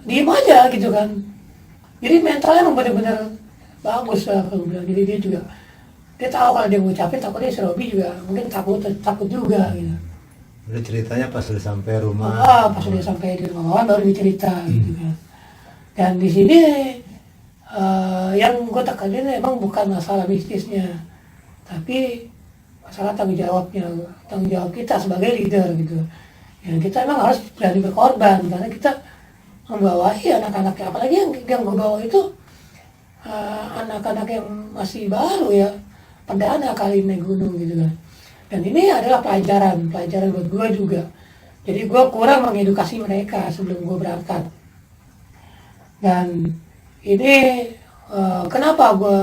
diem aja gitu kan. Jadi mentalnya emang bener-bener bagus lah kalau bilang. Jadi dia juga, dia tahu kalau dia ngucapin, takutnya si Robi juga mungkin takut juga gitu. Udah ceritanya pas udah sampai rumah. Pas udah sampai di rumah Wawan baru dicerita gitu kan. Dan di sini yang gue tekanin emang bukan masalah bisnisnya, tapi masalah tanggung jawab kita sebagai leader gitu. Yang kita emang harus berani berkorban, karena kita membawahi anak-anaknya, apalagi yang gue bawa itu anak-anak yang masih baru ya, perdana kali naik gunung gitu kan. Dan ini adalah pelajaran buat gue juga. Jadi gue kurang mengedukasi mereka sebelum gue berangkat. Dan ini kenapa gue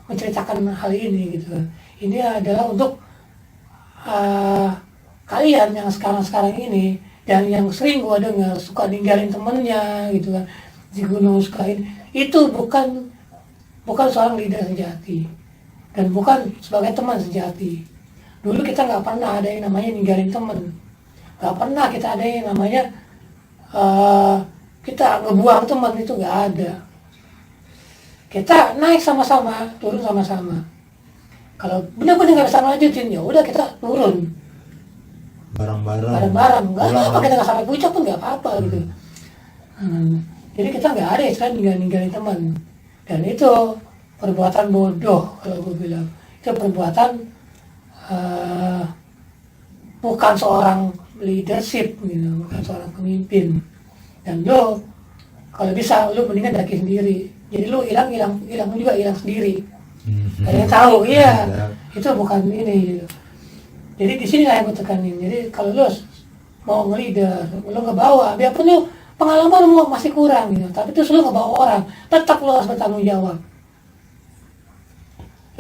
menceritakan hal ini gitu kan. Ini adalah untuk kalian yang sekarang ini, dan yang sering gue dengar suka ninggalin temennya gitu kan di gunung, itu bukan seorang leader sejati, dan bukan sebagai teman sejati. Dulu kita nggak pernah ada yang namanya ninggalin temen, nggak pernah kita ada yang namanya kita ngebuang teman, itu nggak ada. Kita naik sama-sama, turun sama-sama. Kalau benar-benar nggak bisa lanjutin, ya udah kita turun bareng-bareng. Nggak apa-apa, kita nggak sampai puncak pun nggak apa-apa gitu. Jadi kita nggak ada istilah ninggalin teman. Dan itu perbuatan bodoh kalau gue bilang. Itu perbuatan bukan seorang leadership gitu, bukan seorang pemimpin. Dan lo kalau bisa lo mendingan daki sendiri. Jadi lo hilang sendiri. Gak ada yang tahu, iya. Itu bukan ini gitu. Jadi di sini lah yang gue tekanin. Jadi kalau lo mau nge-leader, lo ngebawa, biarpun lo pengalaman lo masih kurang gitu, tapi terus lo ngebawa orang, tetap lo harus bertanggung jawab.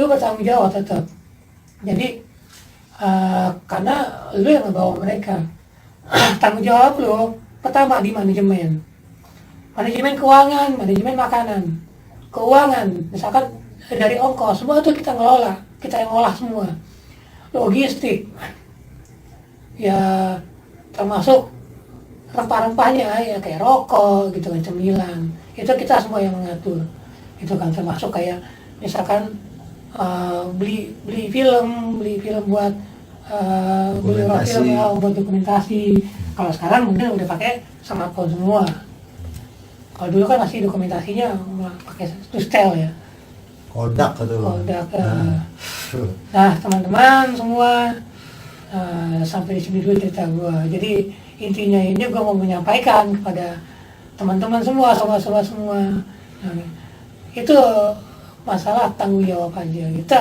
Lo bertanggung jawab tetap. Jadi karena lo yang ngebawa mereka. Tanggung jawab lo pertama di manajemen keuangan, manajemen makanan, keuangan, misalkan dari ongkos, semua itu kita yang ngolah semua. Logistik, ya termasuk rempah-rempahnya ya, kayak rokok gitu kan, cemilan, itu kita semua yang mengatur. Itu kan termasuk kayak misalkan beli film buat buat dokumentasi. Kalau sekarang mungkin udah pakai smartphone semua. Kalau dulu kan masih dokumentasinya pakai Tustel ya. Kodak. Nah teman-teman semua, sampai di sini dulu cerita gue. Jadi intinya ini gue mau menyampaikan kepada teman-teman semua, sobat-sobat semua. Nah, itu masalah tanggung jawab aja. Kita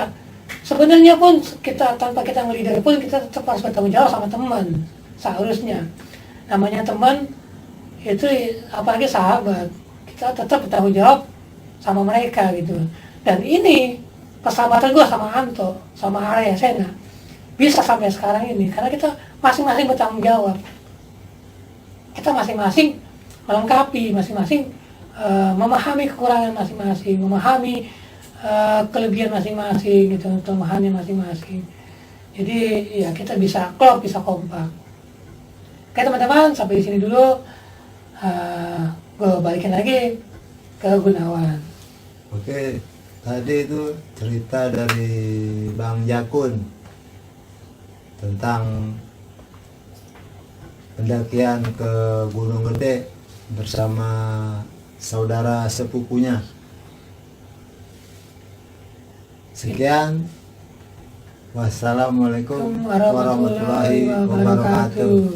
sebenarnya pun kita tanpa kita nge-leader pun kita tetap harus bertanggung jawab sama teman. Seharusnya namanya teman itu, apalagi sahabat, kita tetap bertanggung jawab sama mereka gitu. Dan ini persahabatan gue sama Anto, sama Arya Sena bisa sampai sekarang ini karena kita masing-masing bertanggung jawab. Kita masing-masing melengkapi, masing-masing memahami kekurangan masing-masing, memahami kelebihan masing-masing gitu, kelemahannya masing-masing. Jadi ya kita bisa klop, bisa kompak. Oke teman-teman, sampai di sini dulu. Gue balikin lagi ke Gunawan. Oke, tadi itu cerita dari Bang Jakun tentang pendakian ke Gunung Gede bersama saudara sepupunya. Sekian, wassalamualaikum warahmatullahi wabarakatuh.